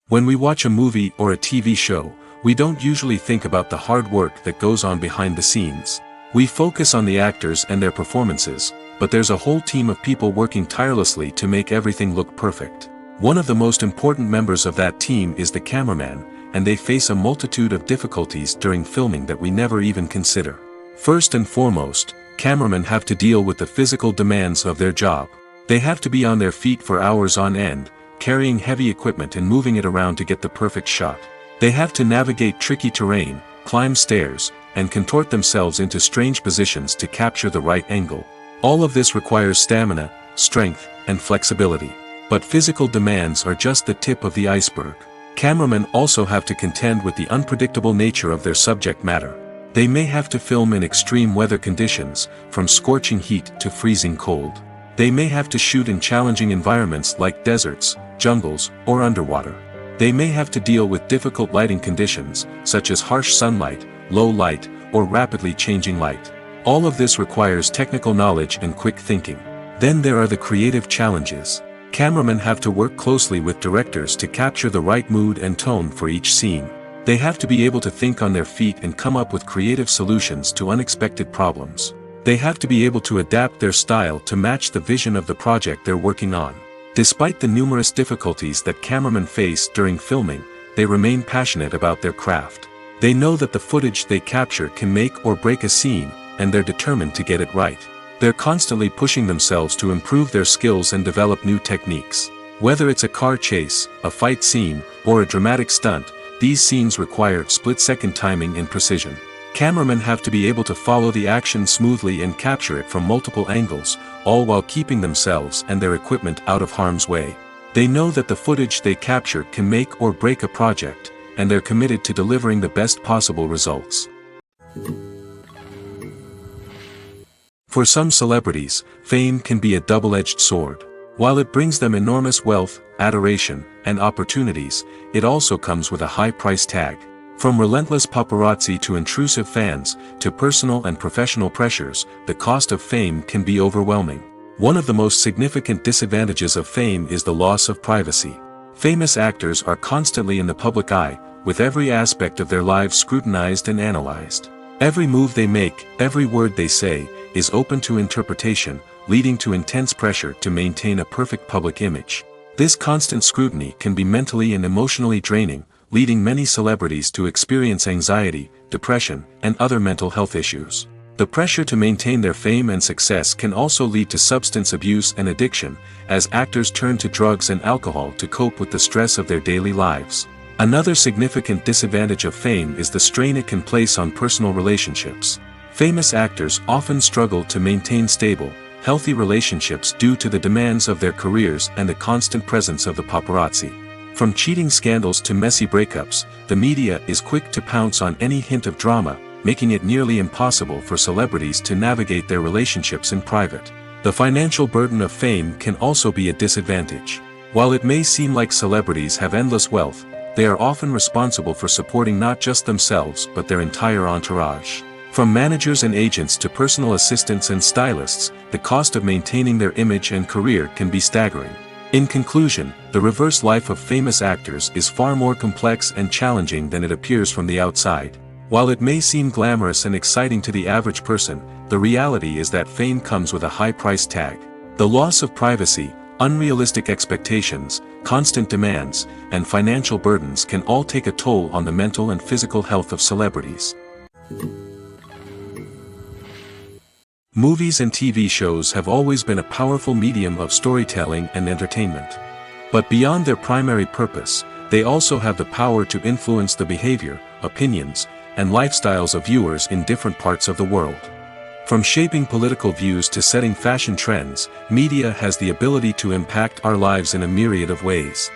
When we watch a movie or a TV show, we don't usually think about the hard work that goes on behind the scenes. We focus on the actors and their performances, but there's a whole team of people working tirelessly to make everything look perfect. One of the most important members of that team is the cameraman, and they face a multitude of difficulties during filming that we never even consider. First and foremost, cameramen have to deal with the physical demands of their job. They have to be on their feet for hours on end, carrying heavy equipment and moving it around to get the perfect shot. They have to navigate tricky terrain, climb stairs, and contort themselves into strange positions to capture the right angle. All of this requires stamina, strength, and flexibility. But physical demands are just the tip of the iceberg. Cameramen also have to contend with the unpredictable nature of their subject matter. They may have to film in extreme weather conditions, from scorching heat to freezing cold. They may have to shoot in challenging environments like deserts, jungles, or underwater. They may have to deal with difficult lighting conditions, such as harsh sunlight, low light, or rapidly changing light. All of this requires technical knowledge and quick thinking. Then there are the creative challenges. Cameramen have to work closely with directors to capture the right mood and tone for each scene. They have to be able to think on their feet and come up with creative solutions to unexpected problems. They have to be able to adapt their style to match the vision of the project they're working on. Despite the numerous difficulties that cameramen face during filming, they remain passionate about their craft. They know that the footage they capture can make or break a scene, and they're determined to get it right. They're constantly pushing themselves to improve their skills and develop new techniques. Whether it's a car chase, a fight scene, or a dramatic stunt, these scenes require split-second timing and precision. Cameramen have to be able to follow the action smoothly and capture it from multiple angles, all while keeping themselves and their equipment out of harm's way. They know that the footage they capture can make or break a project, and they're committed to delivering the best possible results. For some celebrities, fame can be a double-edged sword. While it brings them enormous wealth, adoration, and opportunities, it also comes with a high price tag. From relentless paparazzi to intrusive fans, to personal and professional pressures, the cost of fame can be overwhelming. One of the most significant disadvantages of fame is the loss of privacy. Famous actors are constantly in the public eye, with every aspect of their lives scrutinized and analyzed. Every move they make, every word they say, is open to interpretation, leading to intense pressure to maintain a perfect public image. This constant scrutiny can be mentally and emotionally draining, leading many celebrities to experience anxiety, depression, and other mental health issues. The pressure to maintain their fame and success can also lead to substance abuse and addiction, as actors turn to drugs and alcohol to cope with the stress of their daily lives. Another significant disadvantage of fame is the strain it can place on personal relationships. Famous actors often struggle to maintain stable, healthy relationships due to the demands of their careers and the constant presence of the paparazzi. From cheating scandals to messy breakups, the media is quick to pounce on any hint of drama, making it nearly impossible for celebrities to navigate their relationships in private. The financial burden of fame can also be a disadvantage. While it may seem like celebrities have endless wealth, they are often responsible for supporting not just themselves but their entire entourage. From managers and agents to personal assistants and stylists, the cost of maintaining their image and career can be staggering. In conclusion, the reverse life of famous actors is far more complex and challenging than it appears from the outside. While it may seem glamorous and exciting to the average person, the reality is that fame comes with a high price tag. The loss of privacy, unrealistic expectations, constant demands, and financial burdens can all take a toll on the mental and physical health of celebrities. Movies and TV shows have always been a powerful medium of storytelling and entertainment. But beyond their primary purpose, they also have the power to influence the behavior, opinions, and lifestyles of viewers in different parts of the world. From shaping political views to setting fashion trends, media has the ability to impact our lives in a myriad of ways.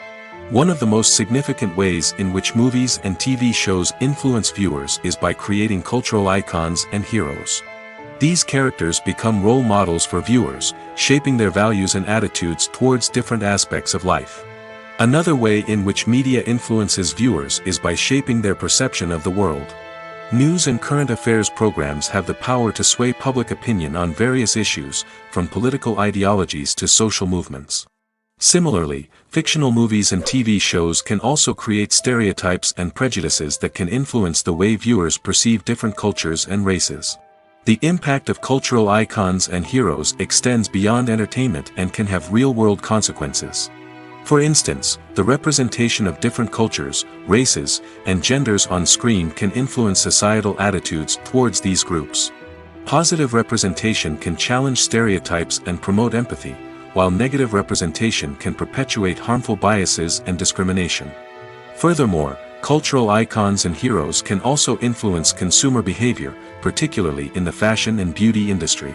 One of the most significant ways in which movies and TV shows influence viewers is by creating cultural icons and heroes. These characters become role models for viewers, shaping their values and attitudes towards different aspects of life. Another way in which media influences viewers is by shaping their perception of the world. News and current affairs programs have the power to sway public opinion on various issues, from political ideologies to social movements. Similarly, fictional movies and TV shows can also create stereotypes and prejudices that can influence the way viewers perceive different cultures and races. The impact of cultural icons and heroes extends beyond entertainment and can have real-world consequences. For instance, the representation of different cultures, races, and genders on screen can influence societal attitudes towards these groups. Positive representation can challenge stereotypes and promote empathy, while negative representation can perpetuate harmful biases and discrimination. Furthermore, cultural icons and heroes can also influence consumer behavior, particularly in the fashion and beauty industry.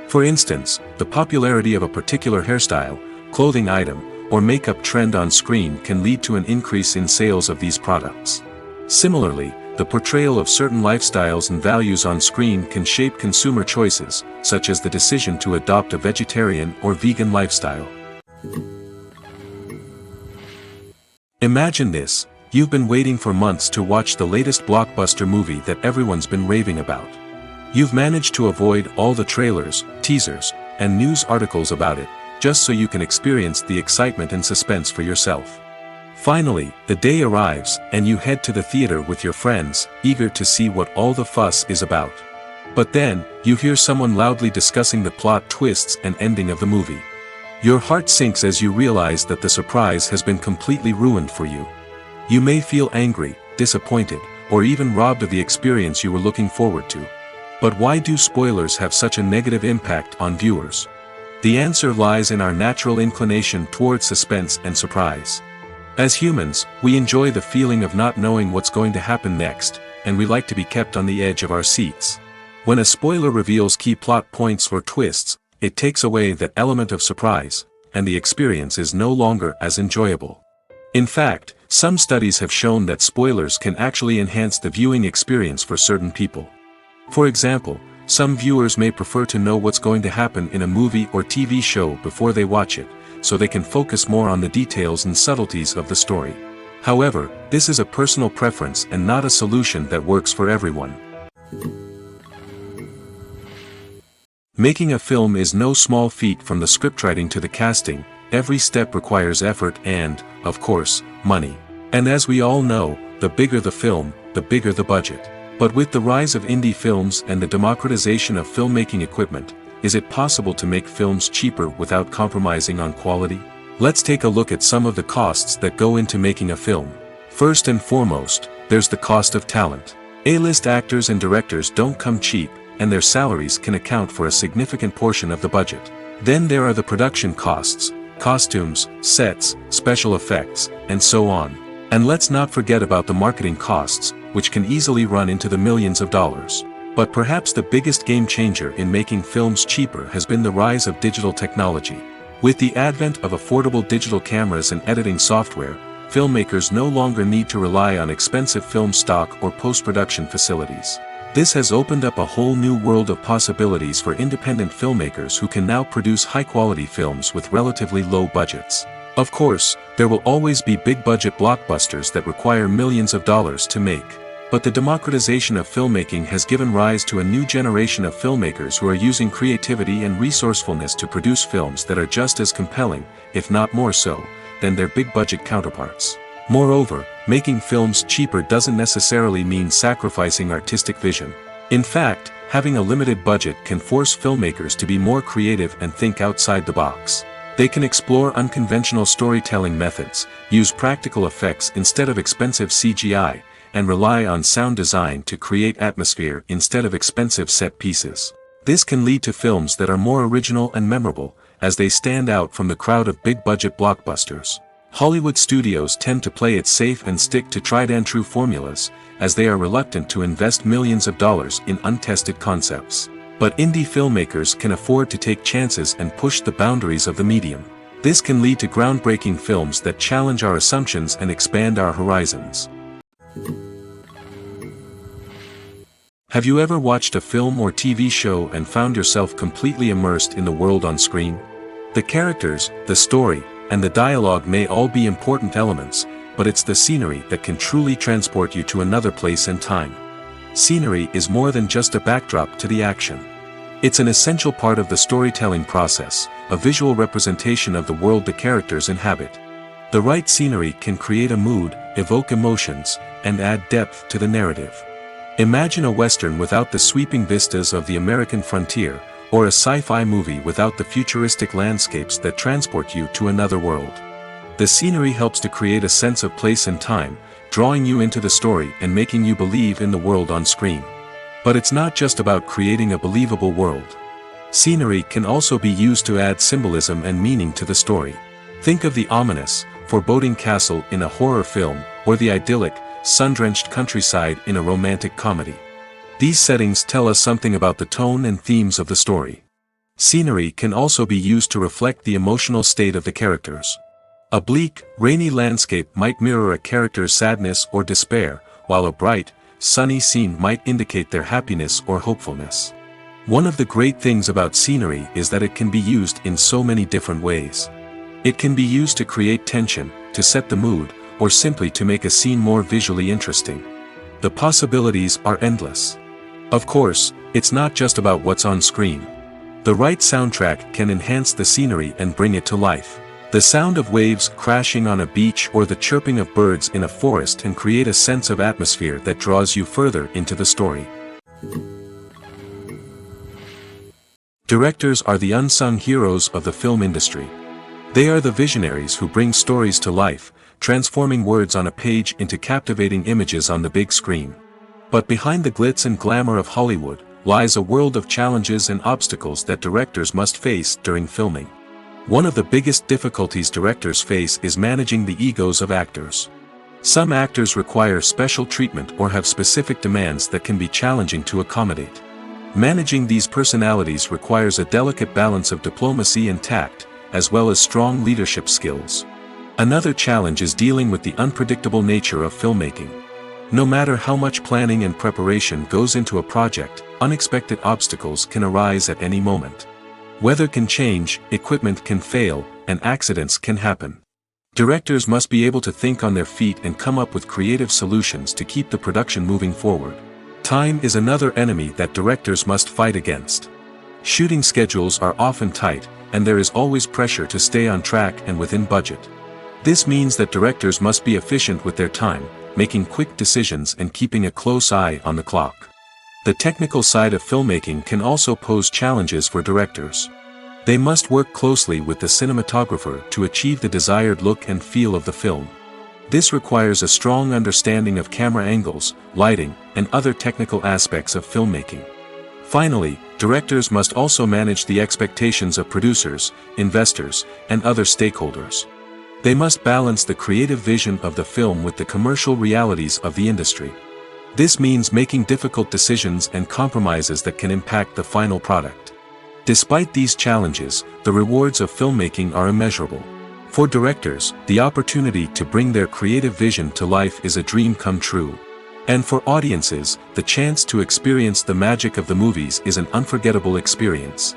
For instance, the popularity of a particular hairstyle, clothing item, or makeup trend on screen can lead to an increase in sales of these products. Similarly, the portrayal of certain lifestyles and values on screen can shape consumer choices, such as the decision to adopt a vegetarian or vegan lifestyle. Imagine this: you've been waiting for months to watch the latest blockbuster movie that everyone's been raving about. You've managed to avoid all the trailers, teasers, and news articles about it, just so you can experience the excitement and suspense for yourself. Finally, the day arrives, and you head to the theater with your friends, eager to see what all the fuss is about. But then, you hear someone loudly discussing the plot twists and ending of the movie. Your heart sinks as you realize that the surprise has been completely ruined for you. You may feel angry, disappointed, or even robbed of the experience you were looking forward to. But why do spoilers have such a negative impact on viewers? The answer lies in our natural inclination towards suspense and surprise. As humans, we enjoy the feeling of not knowing what's going to happen next, and we like to be kept on the edge of our seats. When a spoiler reveals key plot points or twists, it takes away that element of surprise, and the experience is no longer as enjoyable. In fact, some studies have shown that spoilers can actually enhance the viewing experience for certain people. For example, some viewers may prefer to know what's going to happen in a movie or TV show before they watch it, so they can focus more on the details and subtleties of the story. However, this is a personal preference and not a solution that works for everyone. Making a film is no small feat. From the scriptwriting to the casting, every step requires effort and, of course, money. And as we all know, the bigger the film, the bigger the budget. But with the rise of indie films and the democratization of filmmaking equipment, is it possible to make films cheaper without compromising on quality? Let's take a look at some of the costs that go into making a film. First and foremost, there's the cost of talent. A-list actors and directors don't come cheap, and their salaries can account for a significant portion of the budget. Then there are the production costs, costumes, sets, special effects, and so on. And let's not forget about the marketing costs, which can easily run into the millions of dollars. But perhaps the biggest game changer in making films cheaper has been the rise of digital technology. With the advent of affordable digital cameras and editing software, filmmakers no longer need to rely on expensive film stock or post-production facilities. This has opened up a whole new world of possibilities for independent filmmakers who can now produce high-quality films with relatively low budgets. Of course, there will always be big-budget blockbusters that require millions of dollars to make. But the democratization of filmmaking has given rise to a new generation of filmmakers who are using creativity and resourcefulness to produce films that are just as compelling, if not more so, than their big-budget counterparts. Moreover, making films cheaper doesn't necessarily mean sacrificing artistic vision. In fact, having a limited budget can force filmmakers to be more creative and think outside the box. They can explore unconventional storytelling methods, use practical effects instead of expensive CGI, and rely on sound design to create atmosphere instead of expensive set pieces. This can lead to films that are more original and memorable, as they stand out from the crowd of big-budget blockbusters. Hollywood studios tend to play it safe and stick to tried-and-true formulas, as they are reluctant to invest millions of dollars in untested concepts. But indie filmmakers can afford to take chances and push the boundaries of the medium. This can lead to groundbreaking films that challenge our assumptions and expand our horizons. Have you ever watched a film or TV show and found yourself completely immersed in the world on screen? The characters, the story, and the dialogue may all be important elements, but it's the scenery that can truly transport you to another place and time. Scenery is more than just a backdrop to the action. It's an essential part of the storytelling process, a visual representation of the world the characters inhabit. The right scenery can create a mood, evoke emotions, and add depth to the narrative. Imagine a Western without the sweeping vistas of the American frontier, or a sci-fi movie without the futuristic landscapes that transport you to another world. The scenery helps to create a sense of place and time, drawing you into the story and making you believe in the world on screen. But it's not just about creating a believable world. Scenery can also be used to add symbolism and meaning to the story. Think of the ominous, foreboding castle in a horror film, or the idyllic, sun-drenched countryside in a romantic comedy. These settings tell us something about the tone and themes of the story. Scenery can also be used to reflect the emotional state of the characters. A bleak, rainy landscape might mirror a character's sadness or despair, while a bright, sunny scene might indicate their happiness or hopefulness. One of the great things about scenery is that it can be used in so many different ways. It can be used to create tension, to set the mood, or simply to make a scene more visually interesting. The possibilities are endless. Of course, it's not just about what's on screen. The right soundtrack can enhance the scenery and bring it to life. The sound of waves crashing on a beach or the chirping of birds in a forest can create a sense of atmosphere that draws you further into the story. Directors are the unsung heroes of the film industry. They are the visionaries who bring stories to life, transforming words on a page into captivating images on the big screen. But behind the glitz and glamour of Hollywood, lies a world of challenges and obstacles that directors must face during filming. One of the biggest difficulties directors face is managing the egos of actors. Some actors require special treatment or have specific demands that can be challenging to accommodate. Managing these personalities requires a delicate balance of diplomacy and tact, as well as strong leadership skills. Another challenge is dealing with the unpredictable nature of filmmaking. No matter how much planning and preparation goes into a project, unexpected obstacles can arise at any moment. Weather can change, equipment can fail, and accidents can happen. Directors must be able to think on their feet and come up with creative solutions to keep the production moving forward. Time is another enemy that directors must fight against. Shooting schedules are often tight, and there is always pressure to stay on track and within budget. This means that directors must be efficient with their time, making quick decisions and keeping a close eye on the clock. The technical side of filmmaking can also pose challenges for directors. They must work closely with the cinematographer to achieve the desired look and feel of the film. This requires a strong understanding of camera angles, lighting, and other technical aspects of filmmaking. Finally, directors must also manage the expectations of producers, investors, and other stakeholders. They must balance the creative vision of the film with the commercial realities of the industry. This means making difficult decisions and compromises that can impact the final product. Despite these challenges, the rewards of filmmaking are immeasurable. For directors, the opportunity to bring their creative vision to life is a dream come true. And for audiences, the chance to experience the magic of the movies is an unforgettable experience.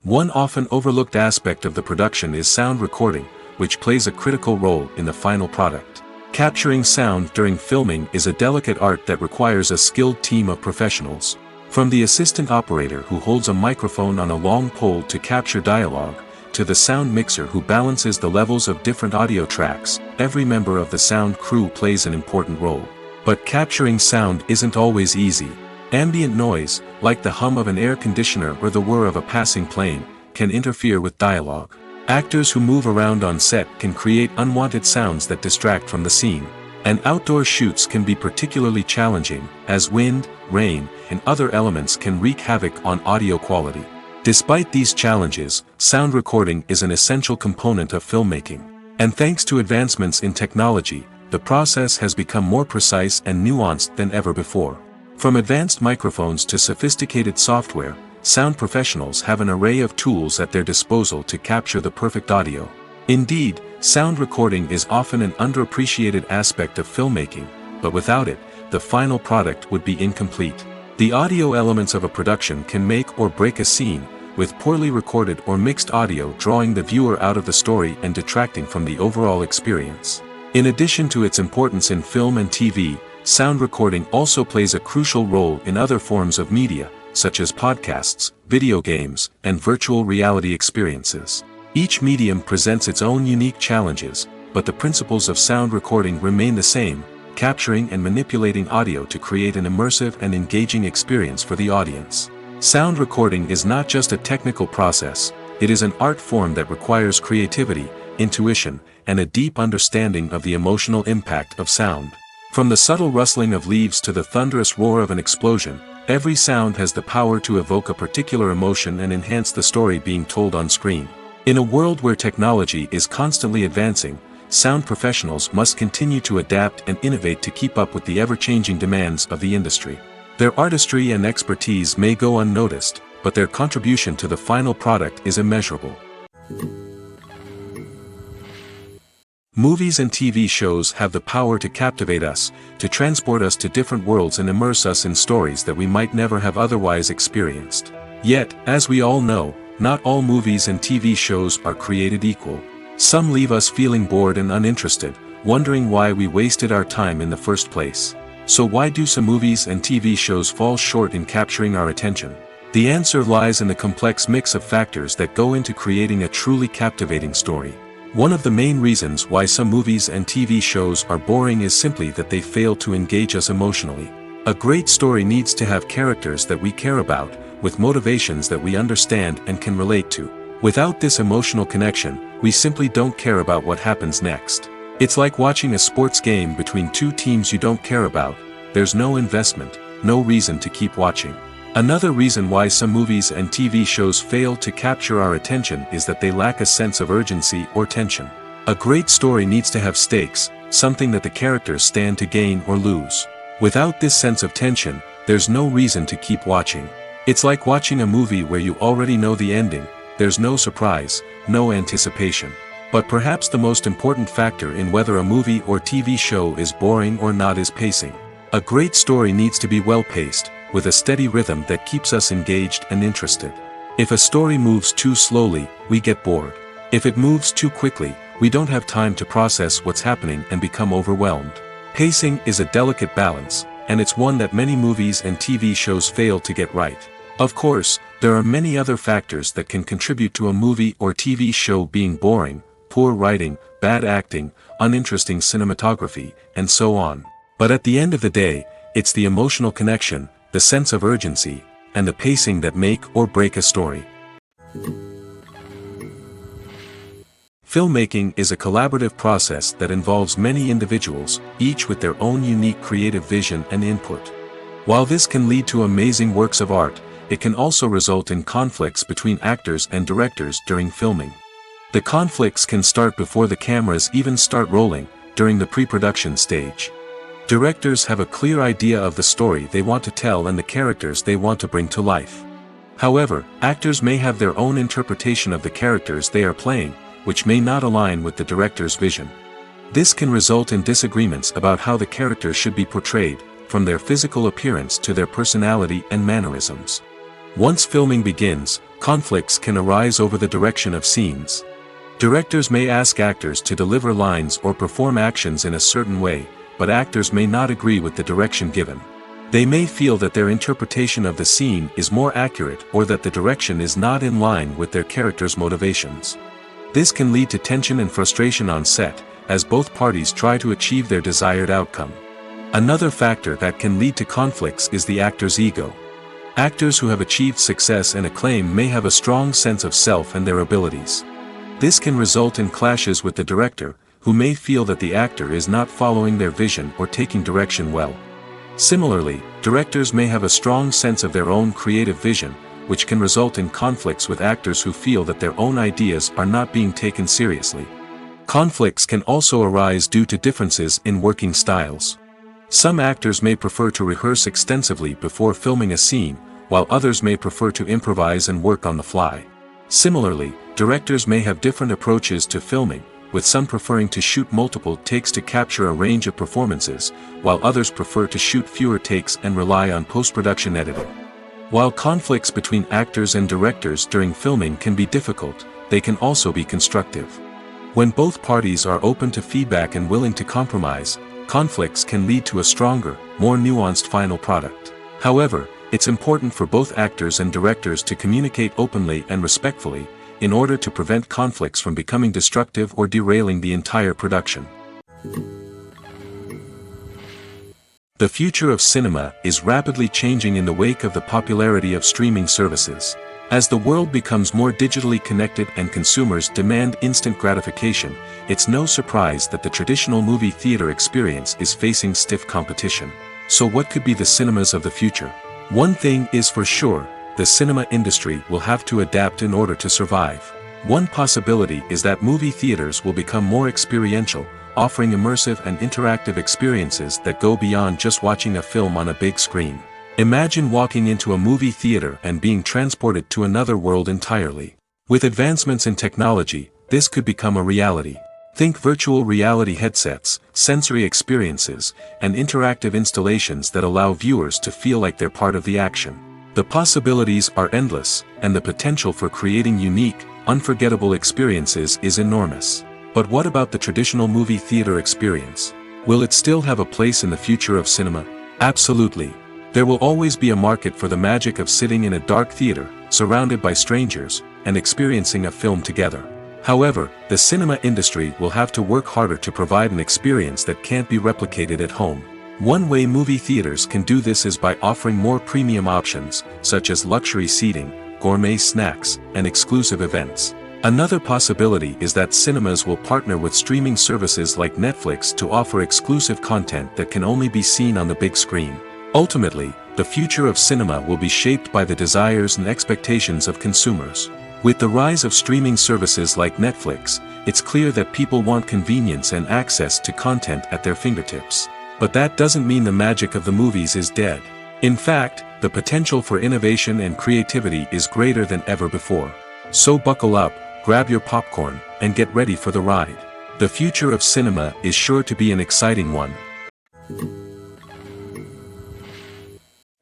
One often overlooked aspect of the production is sound recording, which plays a critical role in the final product. Capturing sound during filming is a delicate art that requires a skilled team of professionals. From the assistant operator who holds a microphone on a long pole to capture dialogue, to the sound mixer who balances the levels of different audio tracks, every member of the sound crew plays an important role. But capturing sound isn't always easy. Ambient noise, like the hum of an air conditioner or the whir of a passing plane, can interfere with dialogue. Actors who move around on set can create unwanted sounds that distract from the scene. And outdoor shoots can be particularly challenging, as wind, rain, and other elements can wreak havoc on audio quality. Despite these challenges, sound recording is an essential component of filmmaking. And thanks to advancements in technology, the process has become more precise and nuanced than ever before. From advanced microphones to sophisticated software, sound professionals have an array of tools at their disposal to capture the perfect audio. Indeed, sound recording is often an underappreciated aspect of filmmaking, but without it, the final product would be incomplete. The audio elements of a production can make or break a scene, with poorly recorded or mixed audio drawing the viewer out of the story and detracting from the overall experience. In addition to its importance in film and TV, sound recording also plays a crucial role in other forms of media, such as podcasts, video games, and virtual reality experiences. Each medium presents its own unique challenges, but the principles of sound recording remain the same, capturing and manipulating audio to create an immersive and engaging experience for the audience. Sound recording is not just a technical process, it is an art form that requires creativity, intuition, and a deep understanding of the emotional impact of sound. From the subtle rustling of leaves to the thunderous roar of an explosion, every sound has the power to evoke a particular emotion and enhance the story being told on screen. In a world where technology is constantly advancing, sound professionals must continue to adapt and innovate to keep up with the ever-changing demands of the industry. Their artistry and expertise may go unnoticed, but their contribution to the final product is immeasurable. Movies and TV shows have the power to captivate us, to transport us to different worlds and immerse us in stories that we might never have otherwise experienced. Yet, as we all know, not all movies and TV shows are created equal. Some leave us feeling bored and uninterested, wondering why we wasted our time in the first place. So why do some movies and TV shows fall short in capturing our attention? The answer lies in the complex mix of factors that go into creating a truly captivating story. One of the main reasons why some movies and TV shows are boring is simply that they fail to engage us emotionally. A great story needs to have characters that we care about, with motivations that we understand and can relate to. Without this emotional connection, we simply don't care about what happens next. It's like watching a sports game between two teams you don't care about. There's no investment, no reason to keep watching. Another reason why some movies and TV shows fail to capture our attention is that they lack a sense of urgency or tension. A great story needs to have stakes, something that the characters stand to gain or lose. Without this sense of tension, there's no reason to keep watching. It's like watching a movie where you already know the ending. There's no surprise, no anticipation. But perhaps the most important factor in whether a movie or TV show is boring or not is pacing. A great story needs to be well-paced, with a steady rhythm that keeps us engaged and interested. If a story moves too slowly, we get bored. If it moves too quickly, we don't have time to process what's happening and become overwhelmed. Pacing is a delicate balance, and it's one that many movies and TV shows fail to get right. Of course, there are many other factors that can contribute to a movie or TV show being boring: poor writing, bad acting, uninteresting cinematography, and so on. But at the end of the day, it's the emotional connection, the sense of urgency, and the pacing that make or break a story. Filmmaking is a collaborative process that involves many individuals, each with their own unique creative vision and input. While this can lead to amazing works of art, it can also result in conflicts between actors and directors during filming. The conflicts can start before the cameras even start rolling, during the pre-production stage. Directors have a clear idea of the story they want to tell and the characters they want to bring to life. However, actors may have their own interpretation of the characters they are playing, which may not align with the director's vision. This can result in disagreements about how the characters should be portrayed, from their physical appearance to their personality and mannerisms. Once filming begins, conflicts can arise over the direction of scenes. Directors may ask actors to deliver lines or perform actions in a certain way, but actors may not agree with the direction given. They may feel that their interpretation of the scene is more accurate or that the direction is not in line with their character's motivations. This can lead to tension and frustration on set, as both parties try to achieve their desired outcome. Another factor that can lead to conflicts is the actor's ego. Actors who have achieved success and acclaim may have a strong sense of self and their abilities. This can result in clashes with the director, who may feel that the actor is not following their vision or taking direction well. Similarly, directors may have a strong sense of their own creative vision, which can result in conflicts with actors who feel that their own ideas are not being taken seriously. Conflicts can also arise due to differences in working styles. Some actors may prefer to rehearse extensively before filming a scene, while others may prefer to improvise and work on the fly. Similarly, directors may have different approaches to filming, with some preferring to shoot multiple takes to capture a range of performances, while others prefer to shoot fewer takes and rely on post-production editing. While conflicts between actors and directors during filming can be difficult, they can also be constructive. When both parties are open to feedback and willing to compromise, conflicts can lead to a stronger, more nuanced final product. However, It's important for both actors and directors to communicate openly and respectfully, in order to prevent conflicts from becoming destructive or derailing the entire production. The future of cinema is rapidly changing in the wake of the popularity of streaming services. As the world becomes more digitally connected and consumers demand instant gratification, it's no surprise that the traditional movie theater experience is facing stiff competition. So what could be the cinemas of the future? One thing is for sure, the cinema industry will have to adapt in order to survive. One possibility is that movie theaters will become more experiential, offering immersive and interactive experiences that go beyond just watching a film on a big screen. Imagine walking into a movie theater and being transported to another world entirely. With advancements in technology, this could become a reality. Think virtual reality headsets, sensory experiences, and interactive installations that allow viewers to feel like they're part of the action. The possibilities are endless, and the potential for creating unique, unforgettable experiences is enormous. But what about the traditional movie theater experience? Will it still have a place in the future of cinema? Absolutely. There will always be a market for the magic of sitting in a dark theater, surrounded by strangers, and experiencing a film together. However, the cinema industry will have to work harder to provide an experience that can't be replicated at home. One way movie theaters can do this is by offering more premium options, such as luxury seating, gourmet snacks, and exclusive events. Another possibility is that cinemas will partner with streaming services like Netflix to offer exclusive content that can only be seen on the big screen. Ultimately, the future of cinema will be shaped by the desires and expectations of consumers. With the rise of streaming services like Netflix, it's clear that people want convenience and access to content at their fingertips. But that doesn't mean the magic of the movies is dead. In fact, the potential for innovation and creativity is greater than ever before. So buckle up, grab your popcorn, and get ready for the ride. The future of cinema is sure to be an exciting one.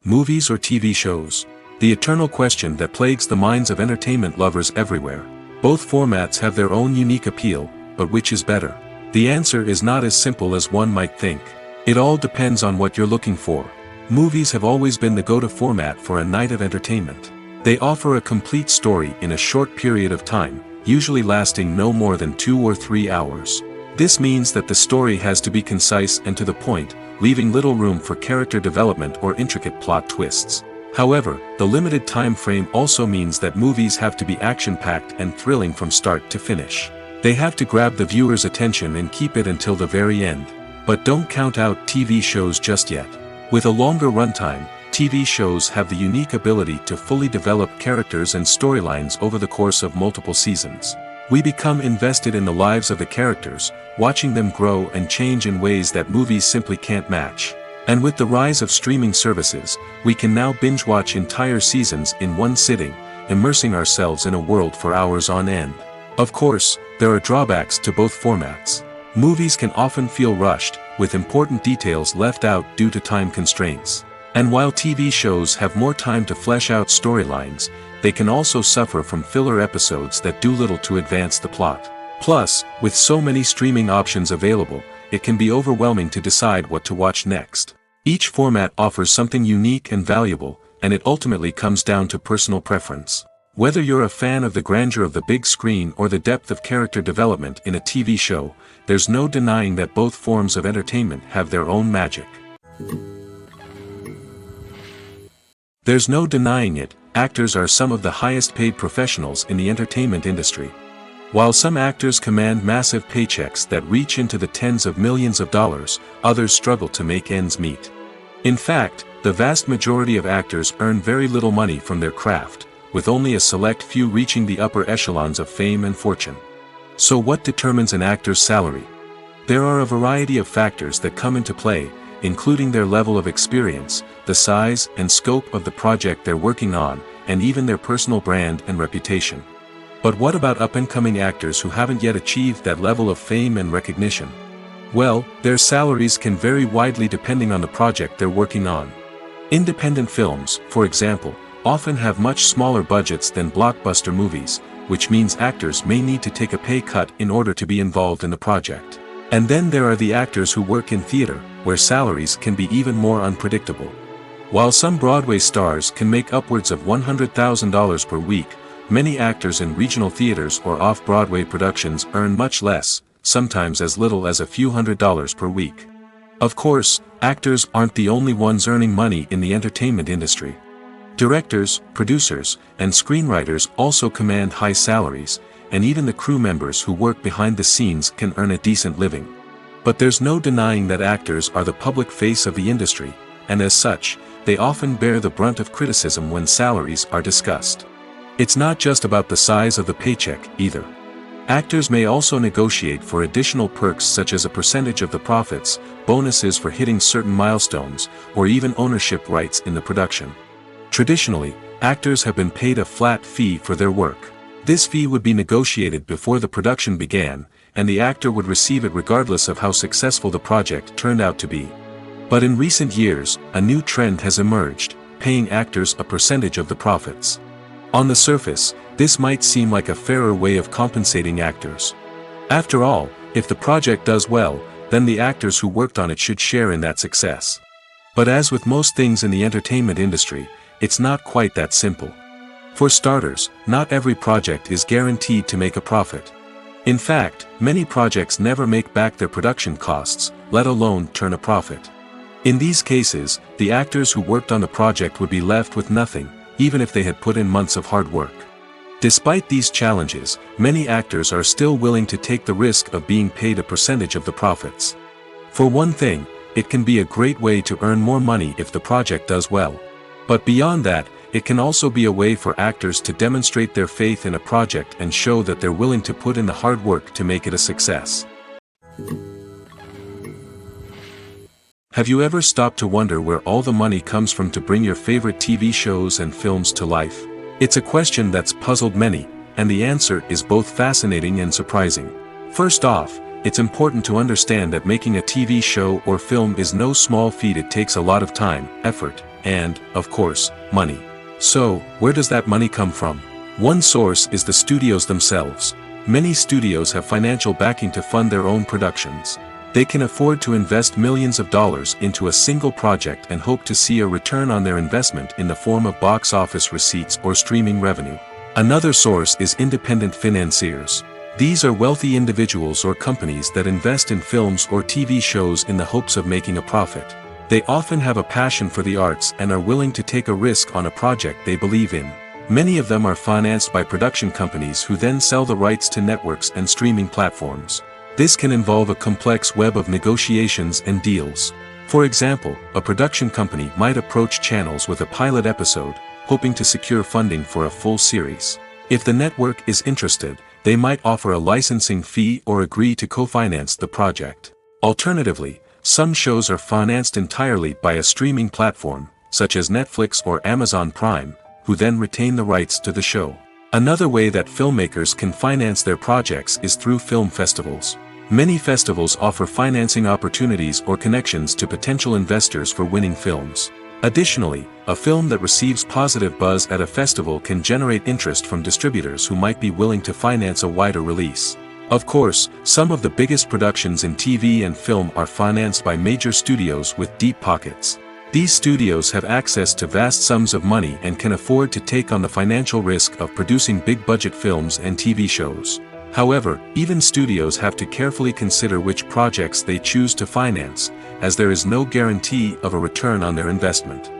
Movies or TV shows? The eternal question that plagues the minds of entertainment lovers everywhere. Both formats have their own unique appeal, but which is better? The answer is not as simple as one might think. It all depends on what you're looking for. Movies have always been the go-to format for a night of entertainment. They offer a complete story in a short period of time, usually lasting no more than 2 or 3 hours. This means that the story has to be concise and to the point, leaving little room for character development or intricate plot twists. However, the limited time frame also means that movies have to be action-packed and thrilling from start to finish. They have to grab the viewer's attention and keep it until the very end. But don't count out TV shows just yet. With a longer runtime, TV shows have the unique ability to fully develop characters and storylines over the course of multiple seasons. We become invested in the lives of the characters, watching them grow and change in ways that movies simply can't match. And with the rise of streaming services, we can now binge-watch entire seasons in one sitting, immersing ourselves in a world for hours on end. Of course, there are drawbacks to both formats. Movies can often feel rushed, with important details left out due to time constraints. And while TV shows have more time to flesh out storylines, they can also suffer from filler episodes that do little to advance the plot. Plus, with so many streaming options available, it can be overwhelming to decide what to watch next. Each format offers something unique and valuable, and it ultimately comes down to personal preference. Whether you're a fan of the grandeur of the big screen or the depth of character development in a TV show, there's no denying that both forms of entertainment have their own magic. There's no denying it, actors are some of the highest paid professionals in the entertainment industry. While some actors command massive paychecks that reach into the tens of millions of dollars, others struggle to make ends meet. In fact, the vast majority of actors earn very little money from their craft, with only a select few reaching the upper echelons of fame and fortune. So what determines an actor's salary? There are a variety of factors that come into play, including their level of experience, the size and scope of the project they're working on, and even their personal brand and reputation. But what about up-and-coming actors who haven't yet achieved that level of fame and recognition? Well, their salaries can vary widely depending on the project they're working on. Independent films, for example, often have much smaller budgets than blockbuster movies, which means actors may need to take a pay cut in order to be involved in the project. And then there are the actors who work in theater, where salaries can be even more unpredictable. While some Broadway stars can make upwards of $100,000 per week, many actors in regional theaters or off-Broadway productions earn much less, sometimes as little as a few $100s per week. Of course, actors aren't the only ones earning money in the entertainment industry. Directors, producers, and screenwriters also command high salaries, and even the crew members who work behind the scenes can earn a decent living. But there's no denying that actors are the public face of the industry, and as such, they often bear the brunt of criticism when salaries are discussed. It's not just about the size of the paycheck, either. Actors may also negotiate for additional perks such as a percentage of the profits, bonuses for hitting certain milestones, or even ownership rights in the production. Traditionally, actors have been paid a flat fee for their work. This fee would be negotiated before the production began, and the actor would receive it regardless of how successful the project turned out to be. But in recent years, a new trend has emerged, paying actors a percentage of the profits. On the surface, this might seem like a fairer way of compensating actors. After all, if the project does well, then the actors who worked on it should share in that success. But as with most things in the entertainment industry, it's not quite that simple. For starters, not every project is guaranteed to make a profit. In fact, many projects never make back their production costs, let alone turn a profit. In these cases, the actors who worked on the project would be left with nothing, even if they had put in months of hard work. Despite these challenges, many actors are still willing to take the risk of being paid a percentage of the profits. For one thing, it can be a great way to earn more money if the project does well. But beyond that, it can also be a way for actors to demonstrate their faith in a project and show that they're willing to put in the hard work to make it a success. Have you ever stopped to wonder where all the money comes from to bring your favorite TV shows and films to life? It's a question that's puzzled many, and the answer is both fascinating and surprising. First off, it's important to understand that making a TV show or film is no small feat. It takes a lot of time, effort, and, of course, money. So, where does that money come from? One source is the studios themselves. Many studios have financial backing to fund their own productions. They can afford to invest millions of dollars into a single project and hope to see a return on their investment in the form of box office receipts or streaming revenue. Another source is independent financiers. These are wealthy individuals or companies that invest in films or TV shows in the hopes of making a profit. They often have a passion for the arts and are willing to take a risk on a project they believe in. Many of them are financed by production companies who then sell the rights to networks and streaming platforms. This can involve a complex web of negotiations and deals. For example, a production company might approach channels with a pilot episode, hoping to secure funding for a full series. If the network is interested, they might offer a licensing fee or agree to co-finance the project. Alternatively, some shows are financed entirely by a streaming platform, such as Netflix or Amazon Prime, who then retain the rights to the show. Another way that filmmakers can finance their projects is through film festivals. Many festivals offer financing opportunities or connections to potential investors for winning films. Additionally, a film that receives positive buzz at a festival can generate interest from distributors who might be willing to finance a wider release. Of course, some of the biggest productions in TV and film are financed by major studios with deep pockets. These studios have access to vast sums of money and can afford to take on the financial risk of producing big-budget films and TV shows. However, even studios have to carefully consider which projects they choose to finance, as there is no guarantee of a return on their investment.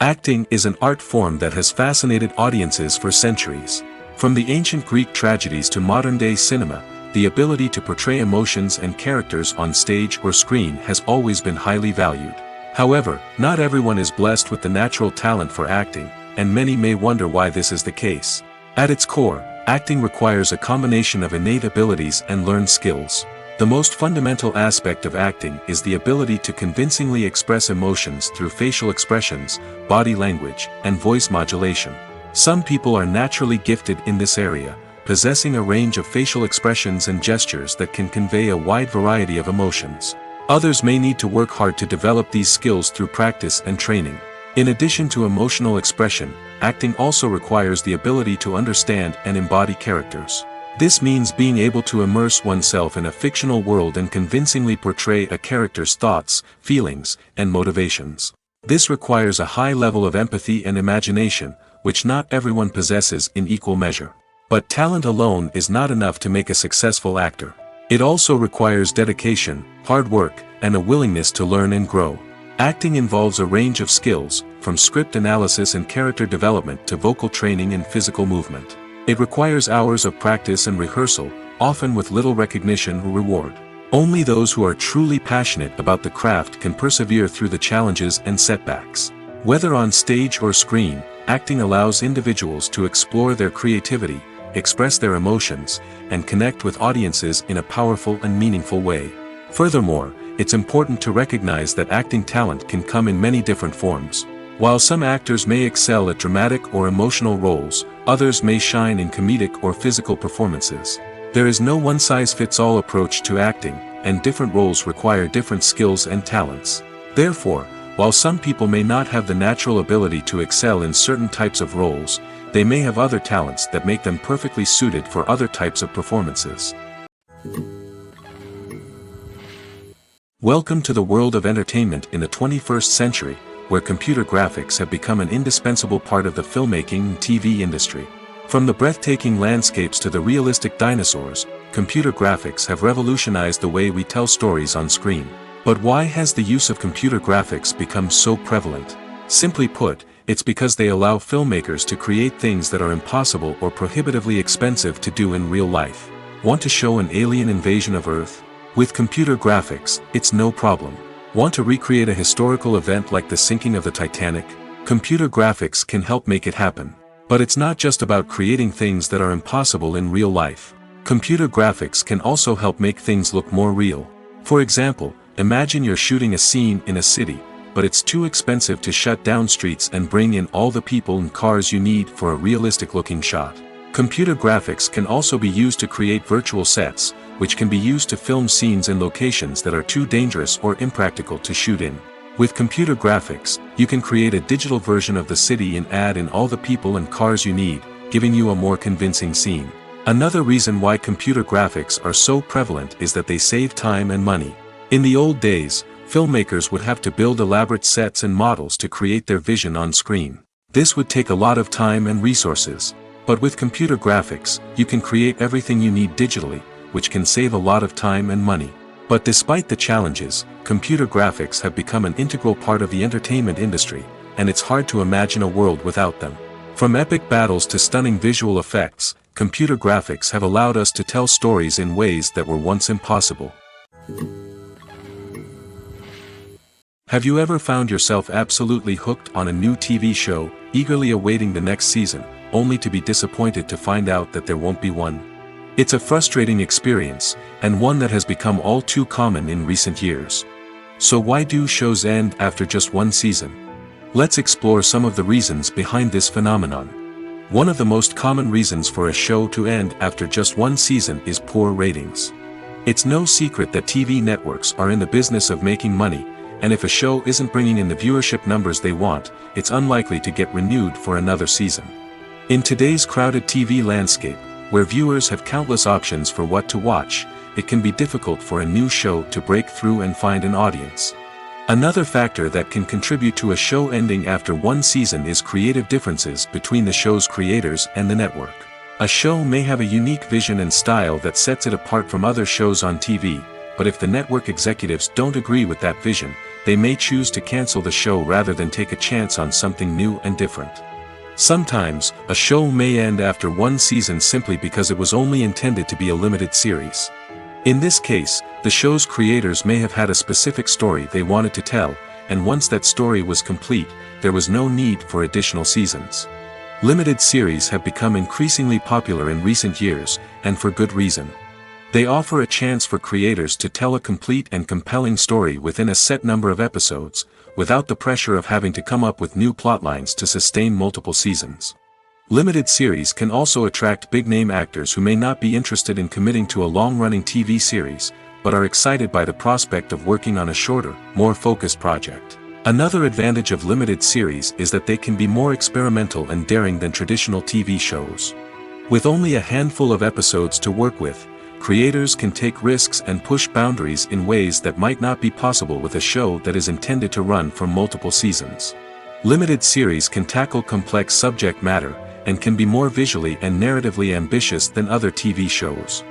Acting is an art form that has fascinated audiences for centuries. From the ancient Greek tragedies to modern-day cinema, the ability to portray emotions and characters on stage or screen has always been highly valued. However, not everyone is blessed with the natural talent for acting, and many may wonder why this is the case. At its core, acting requires a combination of innate abilities and learned skills. The most fundamental aspect of acting is the ability to convincingly express emotions through facial expressions, body language, and voice modulation. Some people are naturally gifted in this area, possessing a range of facial expressions and gestures that can convey a wide variety of emotions. Others may need to work hard to develop these skills through practice and training. In addition to emotional expression, acting also requires the ability to understand and embody characters. This means being able to immerse oneself in a fictional world and convincingly portray a character's thoughts, feelings, and motivations. This requires a high level of empathy and imagination, which not everyone possesses in equal measure. But talent alone is not enough to make a successful actor. It also requires dedication, hard work, and a willingness to learn and grow. Acting involves a range of skills, from script analysis and character development to vocal training and physical movement. It requires hours of practice and rehearsal, often with little recognition or reward. Only those who are truly passionate about the craft can persevere through the challenges and setbacks. Whether on stage or screen, acting allows individuals to explore their creativity, express their emotions, and connect with audiences in a powerful and meaningful way. Furthermore, it's important to recognize that acting talent can come in many different forms. While some actors may excel at dramatic or emotional roles, others may shine in comedic or physical performances. There is no one-size-fits-all approach to acting, and different roles require different skills and talents. Therefore, while some people may not have the natural ability to excel in certain types of roles, they may have other talents that make them perfectly suited for other types of performances. Welcome to the world of entertainment in the 21st century, where computer graphics have become an indispensable part of the filmmaking and TV industry. From the breathtaking landscapes to the realistic dinosaurs, computer graphics have revolutionized the way we tell stories on screen. But why has the use of computer graphics become so prevalent? Simply put, it's because they allow filmmakers to create things that are impossible or prohibitively expensive to do in real life. Want to show an alien invasion of Earth? With computer graphics, it's no problem. Want to recreate a historical event like the sinking of the Titanic? Computer graphics can help make it happen. But it's not just about creating things that are impossible in real life. Computer graphics can also help make things look more real. For example, imagine you're shooting a scene in a city, but it's too expensive to shut down streets and bring in all the people and cars you need for a realistic-looking shot. Computer graphics can also be used to create virtual sets, which can be used to film scenes in locations that are too dangerous or impractical to shoot in. With computer graphics, you can create a digital version of the city and add in all the people and cars you need, giving you a more convincing scene. Another reason why computer graphics are so prevalent is that they save time and money. In the old days, filmmakers would have to build elaborate sets and models to create their vision on screen. This would take a lot of time and resources. But with computer graphics, you can create everything you need digitally, which can save a lot of time and money. But despite the challenges, computer graphics have become an integral part of the entertainment industry, and it's hard to imagine a world without them. From epic battles to stunning visual effects, computer graphics have allowed us to tell stories in ways that were once impossible. Have you ever found yourself absolutely hooked on a new TV show, eagerly awaiting the next season, only to be disappointed to find out that there won't be one? It's a frustrating experience, and one that has become all too common in recent years. So why do shows end after just one season? Let's explore some of the reasons behind this phenomenon. One of the most common reasons for a show to end after just one season is poor ratings. It's no secret that TV networks are in the business of making money, and if a show isn't bringing in the viewership numbers they want, it's unlikely to get renewed for another season. In today's crowded TV landscape, where viewers have countless options for what to watch, it can be difficult for a new show to break through and find an audience. Another factor that can contribute to a show ending after one season is creative differences between the show's creators and the network. A show may have a unique vision and style that sets it apart from other shows on TV, but if the network executives don't agree with that vision, they may choose to cancel the show rather than take a chance on something new and different. Sometimes, a show may end after one season simply because it was only intended to be a limited series. In this case, the show's creators may have had a specific story they wanted to tell, and once that story was complete, there was no need for additional seasons. Limited series have become increasingly popular in recent years, and for good reason. They offer a chance for creators to tell a complete and compelling story within a set number of episodes, without the pressure of having to come up with new plotlines to sustain multiple seasons. Limited series can also attract big-name actors who may not be interested in committing to a long-running TV series, but are excited by the prospect of working on a shorter, more focused project. Another advantage of limited series is that they can be more experimental and daring than traditional TV shows. With only a handful of episodes to work with, creators can take risks and push boundaries in ways that might not be possible with a show that is intended to run for multiple seasons. Limited series can tackle complex subject matter, and can be more visually and narratively ambitious than other TV shows.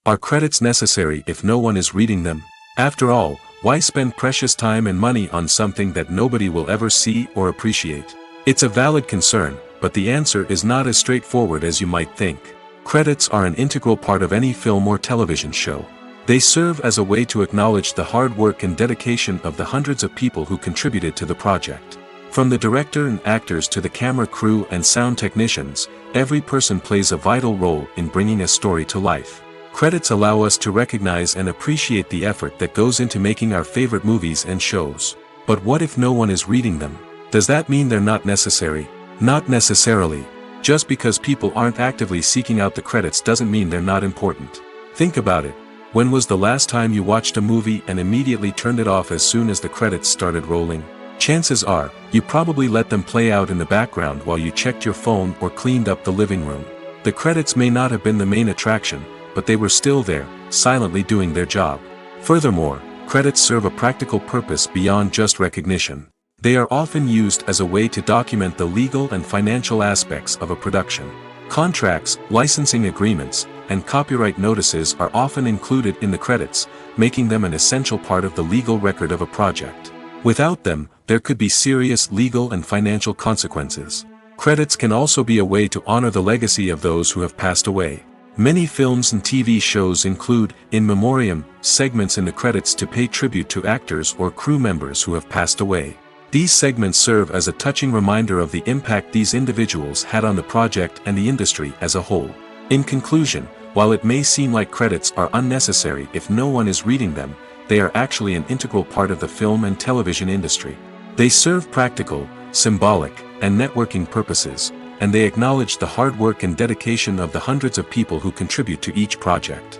Are credits necessary if no one is reading them? After all, why spend precious time and money on something that nobody will ever see or appreciate? It's a valid concern, but the answer is not as straightforward as you might think. Credits are an integral part of any film or television show. They serve as a way to acknowledge the hard work and dedication of the hundreds of people who contributed to the project. From the director and actors to the camera crew and sound technicians, every person plays a vital role in bringing a story to life. Credits allow us to recognize and appreciate the effort that goes into making our favorite movies and shows. But what if no one is reading them? Does that mean they're not necessary? Not necessarily. Just because people aren't actively seeking out the credits doesn't mean they're not important. Think about it. When was the last time you watched a movie and immediately turned it off as soon as the credits started rolling? Chances are, you probably let them play out in the background while you checked your phone or cleaned up the living room. The credits may not have been the main attraction, but they were still there, silently doing their job. Furthermore, credits serve a practical purpose beyond just recognition. They are often used as a way to document the legal and financial aspects of a production. Contracts, licensing agreements, and copyright notices are often included in the credits, making them an essential part of the legal record of a project. Without them, there could be serious legal and financial consequences. Credits can also be a way to honor the legacy of those who have passed away. Many films and TV shows include, in memoriam, segments in the credits to pay tribute to actors or crew members who have passed away. These segments serve as a touching reminder of the impact these individuals had on the project and the industry as a whole. In conclusion, while it may seem like credits are unnecessary if no one is reading them, they are actually an integral part of the film and television industry. They serve practical, symbolic, and networking purposes, and they acknowledge the hard work and dedication of the hundreds of people who contribute to each project.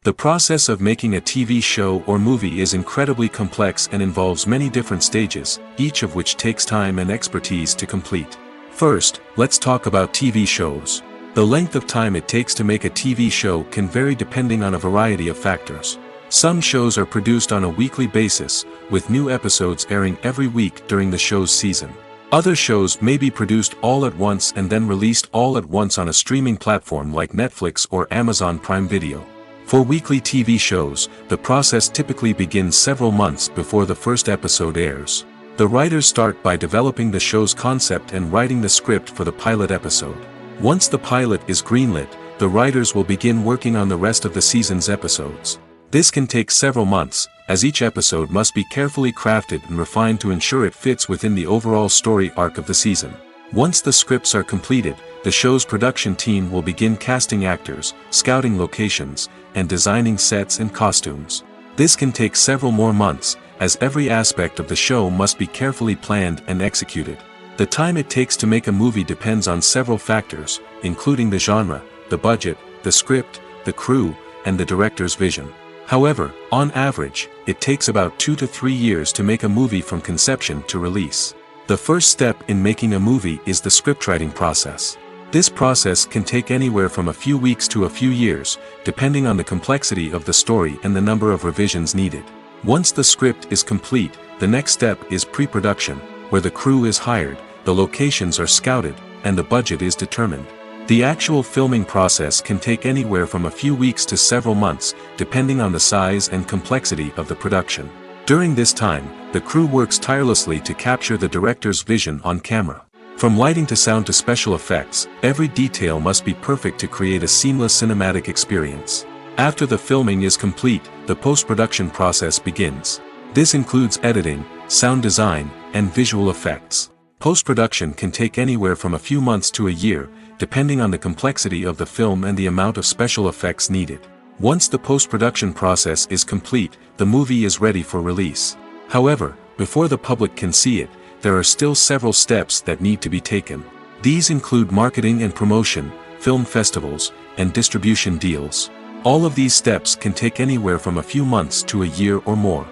The process of making a TV show or movie is incredibly complex and involves many different stages, each of which takes time and expertise to complete. First, let's talk about TV shows. The length of time it takes to make a TV show can vary depending on a variety of factors. Some shows are produced on a weekly basis, with new episodes airing every week during the show's season. Other shows may be produced all at once and then released all at once on a streaming platform like Netflix or Amazon Prime Video. For weekly TV shows, the process typically begins several months before the first episode airs. The writers start by developing the show's concept and writing the script for the pilot episode. Once the pilot is greenlit, the writers will begin working on the rest of the season's episodes. This can take several months, as each episode must be carefully crafted and refined to ensure it fits within the overall story arc of the season. Once the scripts are completed, the show's production team will begin casting actors, scouting locations, and designing sets and costumes. This can take several more months, as every aspect of the show must be carefully planned and executed. The time it takes to make a movie depends on several factors, including the genre, the budget, the script, the crew, and the director's vision. However, on average, it takes about 2 to 3 years to make a movie from conception to release. The first step in making a movie is the scriptwriting process. This process can take anywhere from a few weeks to a few years, depending on the complexity of the story and the number of revisions needed. Once the script is complete, the next step is pre-production, where the crew is hired, the locations are scouted, and the budget is determined. The actual filming process can take anywhere from a few weeks to several months, depending on the size and complexity of the production. During this time, the crew works tirelessly to capture the director's vision on camera. From lighting to sound to special effects, every detail must be perfect to create a seamless cinematic experience. After the filming is complete, the post-production process begins. This includes editing, sound design, and visual effects. Post-production can take anywhere from a few months to a year, depending on the complexity of the film and the amount of special effects needed. Once the post-production process is complete, the movie is ready for release. However, before the public can see it, there are still several steps that need to be taken. These include marketing and promotion, film festivals, and distribution deals. All of these steps can take anywhere from a few months to a year or more.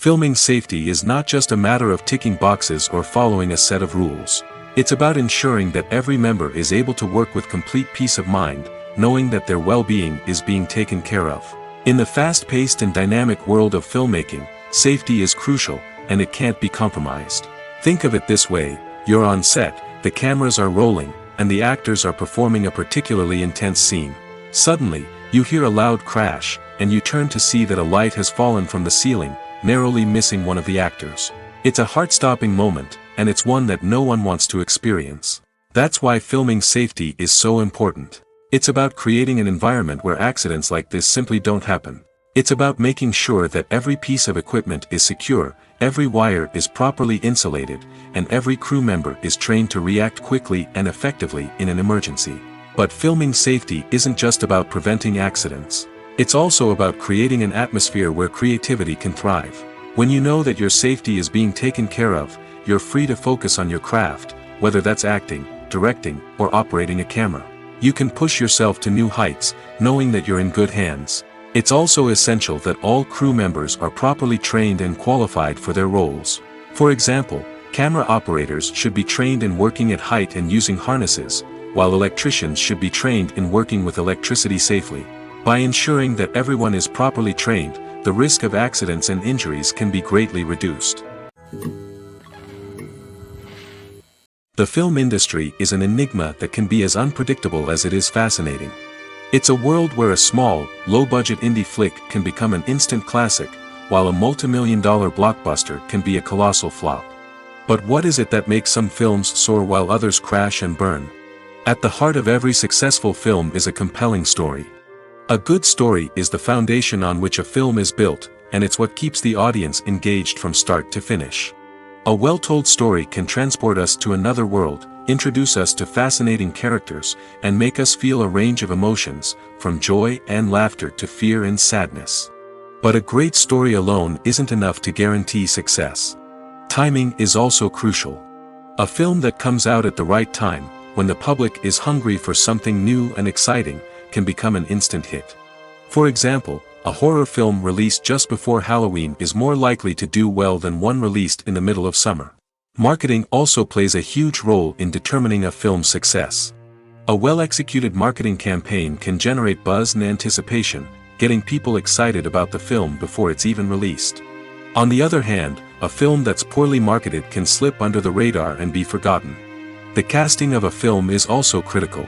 Filming safety is not just a matter of ticking boxes or following a set of rules. It's about ensuring that every member is able to work with complete peace of mind, knowing that their well-being is being taken care of. In the fast-paced and dynamic world of filmmaking, safety is crucial, and it can't be compromised. Think of it this way: you're on set, the cameras are rolling, and the actors are performing a particularly intense scene. Suddenly, you hear a loud crash, and you turn to see that a light has fallen from the ceiling, narrowly missing one of the actors. It's a heart-stopping moment, and it's one that no one wants to experience. That's why filming safety is so important. It's about creating an environment where accidents like this simply don't happen. It's about making sure that every piece of equipment is secure, every wire is properly insulated, and every crew member is trained to react quickly and effectively in an emergency. But filming safety isn't just about preventing accidents. It's also about creating an atmosphere where creativity can thrive. When you know that your safety is being taken care of, you're free to focus on your craft, whether that's acting, directing, or operating a camera. You can push yourself to new heights, knowing that you're in good hands. It's also essential that all crew members are properly trained and qualified for their roles. For example, camera operators should be trained in working at height and using harnesses, while electricians should be trained in working with electricity safely. By ensuring that everyone is properly trained, the risk of accidents and injuries can be greatly reduced. The film industry is an enigma that can be as unpredictable as it is fascinating. It's a world where a small, low-budget indie flick can become an instant classic, while a multi-million-dollar blockbuster can be a colossal flop. But what is it that makes some films soar while others crash and burn? At the heart of every successful film is a compelling story. A good story is the foundation on which a film is built, and it's what keeps the audience engaged from start to finish. A well-told story can transport us to another world, introduce us to fascinating characters, and make us feel a range of emotions, from joy and laughter to fear and sadness. But a great story alone isn't enough to guarantee success. Timing is also crucial. A film that comes out at the right time, when the public is hungry for something new and exciting, can become an instant hit. For example, a horror film released just before Halloween is more likely to do well than one released in the middle of summer. Marketing also plays a huge role in determining a film's success. A well-executed marketing campaign can generate buzz and anticipation, getting people excited about the film before it's even released. On the other hand, a film that's poorly marketed can slip under the radar and be forgotten. The casting of a film is also critical.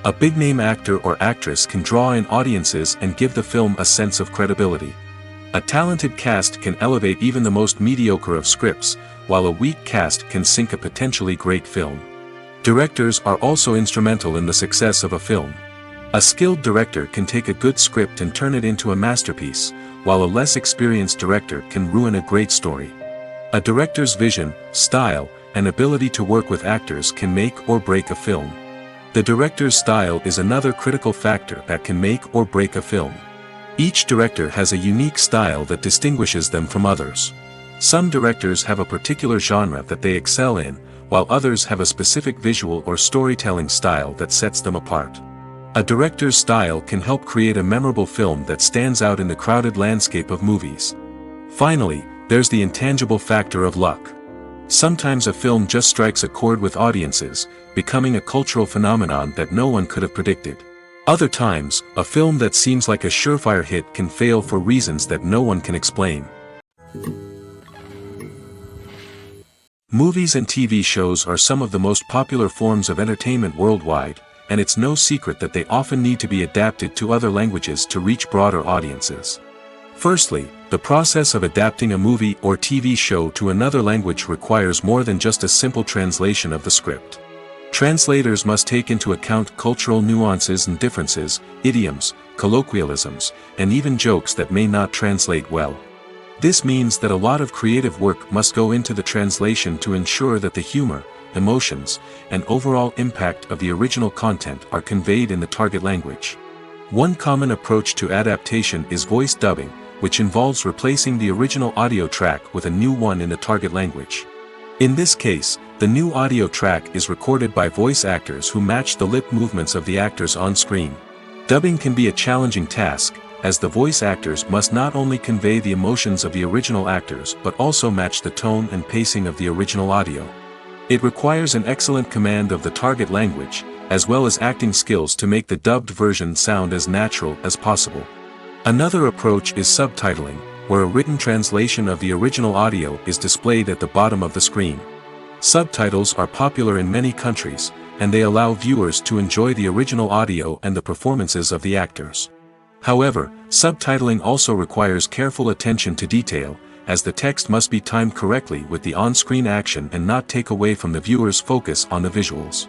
A big-name actor or actress can draw in audiences and give the film a sense of credibility. A talented cast can elevate even the most mediocre of scripts, while a weak cast can sink a potentially great film. Directors are also instrumental in the success of a film. A skilled director can take a good script and turn it into a masterpiece, while a less experienced director can ruin a great story. A director's vision, style, and ability to work with actors can make or break a film. The director's style is another critical factor that can make or break a film. Each director has a unique style that distinguishes them from others. Some directors have a particular genre that they excel in, while others have a specific visual or storytelling style that sets them apart. A director's style can help create a memorable film that stands out in the crowded landscape of movies. Finally, there's the intangible factor of luck. Sometimes a film just strikes a chord with audiences, becoming a cultural phenomenon that no one could have predicted. Other times, a film that seems like a surefire hit can fail for reasons that no one can explain. Movies and TV shows are some of the most popular forms of entertainment worldwide, and it's no secret that they often need to be adapted to other languages to reach broader audiences. Firstly, the process of adapting a movie or TV show to another language requires more than just a simple translation of the script. Translators must take into account cultural nuances and differences, idioms, colloquialisms, and even jokes that may not translate well. This means that a lot of creative work must go into the translation to ensure that the humor, emotions, and overall impact of the original content are conveyed in the target language. One common approach to adaptation is voice dubbing, which involves replacing the original audio track with a new one in the target language. In this case, the new audio track is recorded by voice actors who match the lip movements of the actors on screen. Dubbing can be a challenging task, as the voice actors must not only convey the emotions of the original actors but also match the tone and pacing of the original audio. It requires an excellent command of the target language, as well as acting skills to make the dubbed version sound as natural as possible. Another approach is subtitling, where a written translation of the original audio is displayed at the bottom of the screen. Subtitles are popular in many countries, and they allow viewers to enjoy the original audio and the performances of the actors. However, subtitling also requires careful attention to detail, as the text must be timed correctly with the on-screen action and not take away from the viewer's focus on the visuals.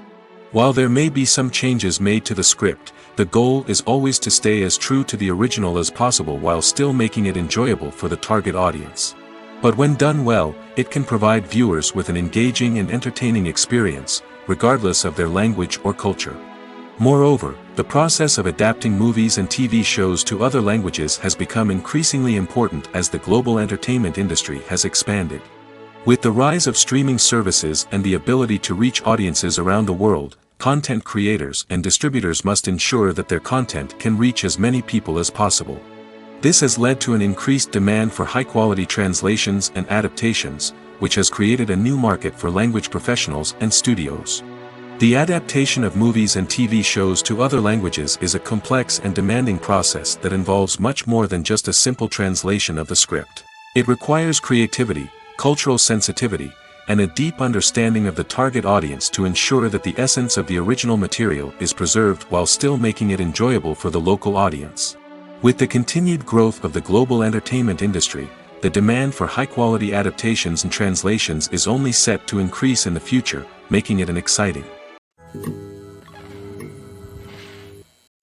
While there may be some changes made to the script, the goal is always to stay as true to the original as possible while still making it enjoyable for the target audience. But when done well, it can provide viewers with an engaging and entertaining experience, regardless of their language or culture. Moreover, the process of adapting movies and TV shows to other languages has become increasingly important as the global entertainment industry has expanded. With the rise of streaming services and the ability to reach audiences around the world, content creators and distributors must ensure that their content can reach as many people as possible. This has led to an increased demand for high-quality translations and adaptations, which has created a new market for language professionals and studios. The adaptation of movies and TV shows to other languages is a complex and demanding process that involves much more than just a simple translation of the script. It requires creativity, cultural sensitivity, and a deep understanding of the target audience to ensure that the essence of the original material is preserved while still making it enjoyable for the local audience. With the continued growth of the global entertainment industry, the demand for high-quality adaptations and translations is only set to increase in the future, making it an exciting.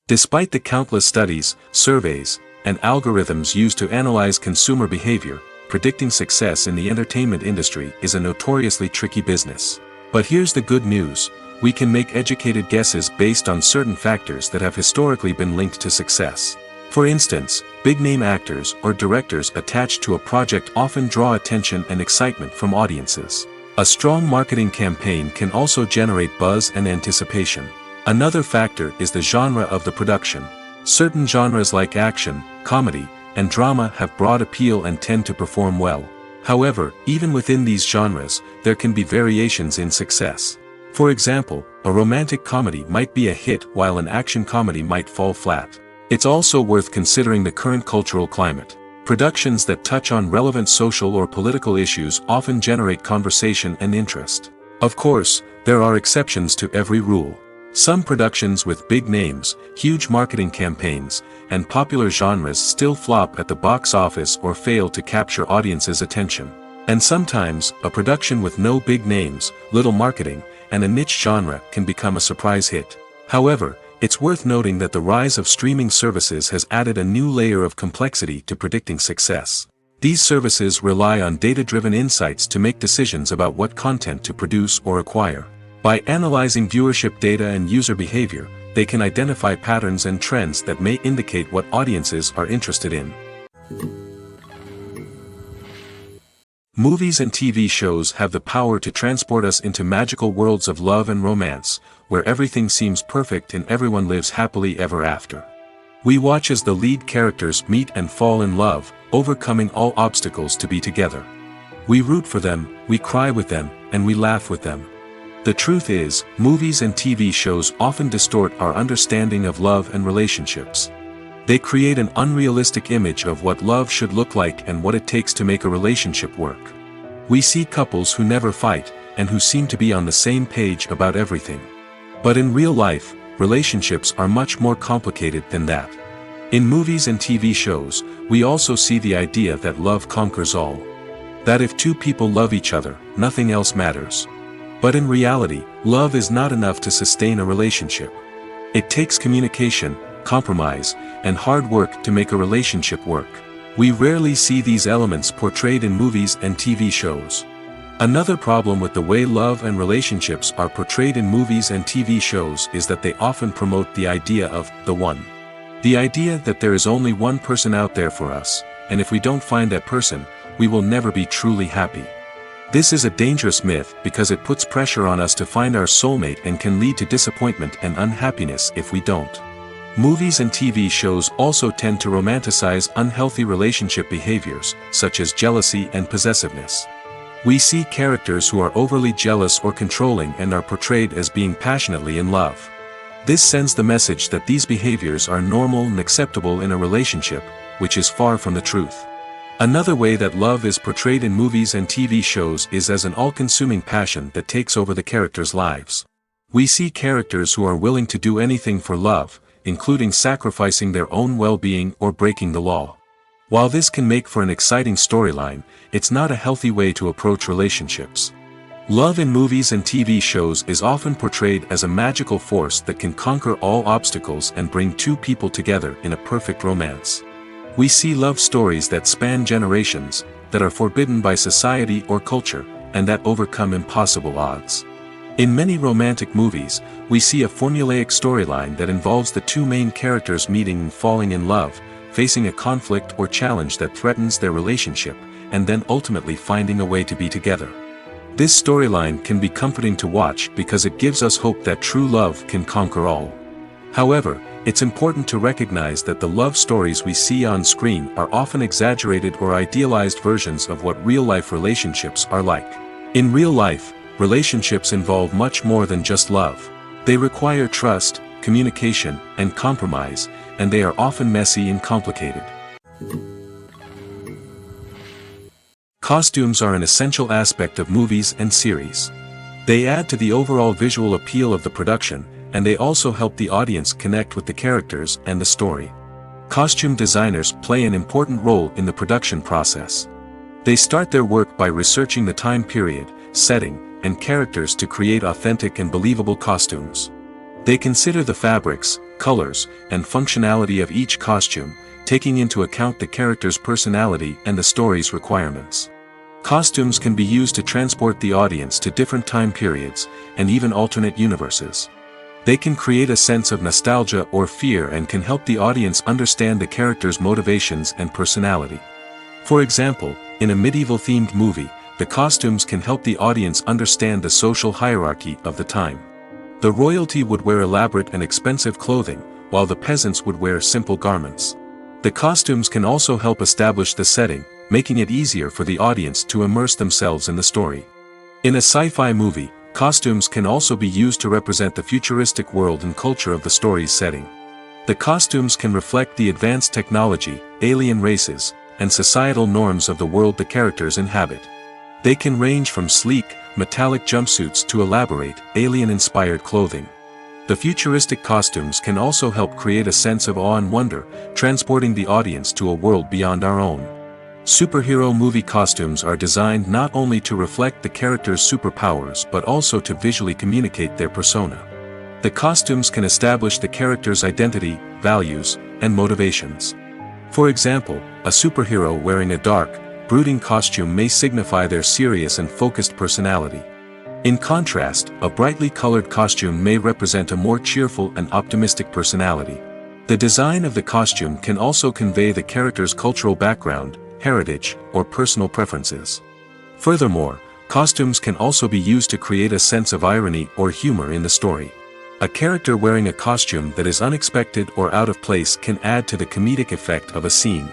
Despite the countless studies, surveys, and algorithms used to analyze consumer behavior, predicting success in the entertainment industry is a notoriously tricky business. But here's the good news: we can make educated guesses based on certain factors that have historically been linked to success. For instance, big-name actors or directors attached to a project often draw attention and excitement from audiences. A strong marketing campaign can also generate buzz and anticipation. Another factor is the genre of the production. Certain genres like action, comedy, and drama have broad appeal and tend to perform well. However, even within these genres, there can be variations in success. For example, a romantic comedy might be a hit while an action comedy might fall flat. It's also worth considering the current cultural climate. Productions that touch on relevant social or political issues often generate conversation and interest. Of course, there are exceptions to every rule. Some productions with big names, huge marketing campaigns, and popular genres still flop at the box office or fail to capture audiences' attention. And sometimes, a production with no big names, little marketing, and a niche genre can become a surprise hit. However, it's worth noting that the rise of streaming services has added a new layer of complexity to predicting success. These services rely on data-driven insights to make decisions about what content to produce or acquire. By analyzing viewership data and user behavior, they can identify patterns and trends that may indicate what audiences are interested in. Movies and TV shows have the power to transport us into magical worlds of love and romance, where everything seems perfect and everyone lives happily ever after. We watch as the lead characters meet and fall in love, overcoming all obstacles to be together. We root for them, we cry with them, and we laugh with them. The truth is, movies and TV shows often distort our understanding of love and relationships. They create an unrealistic image of what love should look like and what it takes to make a relationship work. We see couples who never fight, and who seem to be on the same page about everything. But in real life, relationships are much more complicated than that. In movies and TV shows, we also see the idea that love conquers all. That if two people love each other, nothing else matters. But in reality, love is not enough to sustain a relationship. It takes communication, compromise, and hard work to make a relationship work. We rarely see these elements portrayed in movies and TV shows. Another problem with the way love and relationships are portrayed in movies and TV shows is that they often promote the idea of the one. The idea that there is only one person out there for us, and if we don't find that person, we will never be truly happy. This is a dangerous myth because it puts pressure on us to find our soulmate and can lead to disappointment and unhappiness if we don't. Movies and TV shows also tend to romanticize unhealthy relationship behaviors, such as jealousy and possessiveness. We see characters who are overly jealous or controlling and are portrayed as being passionately in love. This sends the message that these behaviors are normal and acceptable in a relationship, which is far from the truth. Another way that love is portrayed in movies and TV shows is as an all-consuming passion that takes over the characters' lives. We see characters who are willing to do anything for love, including sacrificing their own well-being or breaking the law. While this can make for an exciting storyline, it's not a healthy way to approach relationships. Love in movies and TV shows is often portrayed as a magical force that can conquer all obstacles and bring two people together in a perfect romance. We see love stories that span generations, that are forbidden by society or culture, and that overcome impossible odds. In many romantic movies, we see a formulaic storyline that involves the two main characters meeting and falling in love, facing a conflict or challenge that threatens their relationship, and then ultimately finding a way to be together. This storyline can be comforting to watch because it gives us hope that true love can conquer all. However, it's important to recognize that the love stories we see on screen are often exaggerated or idealized versions of what real-life relationships are like. In real life, relationships involve much more than just love. They require trust, communication, and compromise, and they are often messy and complicated. Costumes are an essential aspect of movies and series. They add to the overall visual appeal of the production, and they also help the audience connect with the characters and the story. Costume designers play an important role in the production process. They start their work by researching the time period, setting, and characters to create authentic and believable costumes. They consider the fabrics, colors, and functionality of each costume, taking into account the character's personality and the story's requirements. Costumes can be used to transport the audience to different time periods, and even alternate universes. They can create a sense of nostalgia or fear and can help the audience understand the character's motivations and personality. For example, in a medieval-themed movie, the costumes can help the audience understand the social hierarchy of the time. The royalty would wear elaborate and expensive clothing, while the peasants would wear simple garments. The costumes can also help establish the setting, making it easier for the audience to immerse themselves in the story. In a sci-fi movie, costumes can also be used to represent the futuristic world and culture of the story's setting. The costumes can reflect the advanced technology, alien races, and societal norms of the world the characters inhabit. They can range from sleek, metallic jumpsuits to elaborate, alien-inspired clothing. The futuristic costumes can also help create a sense of awe and wonder, transporting the audience to a world beyond our own. Superhero movie costumes are designed not only to reflect the character's superpowers but also to visually communicate their persona. The costumes can establish the character's identity, values, and motivations. For example, a superhero wearing a dark, brooding costume may signify their serious and focused personality. In contrast, a brightly colored costume may represent a more cheerful and optimistic personality. The design of the costume can also convey the character's cultural background, heritage, or personal preferences. Furthermore, costumes can also be used to create a sense of irony or humor in the story. A character wearing a costume that is unexpected or out of place can add to the comedic effect of a scene.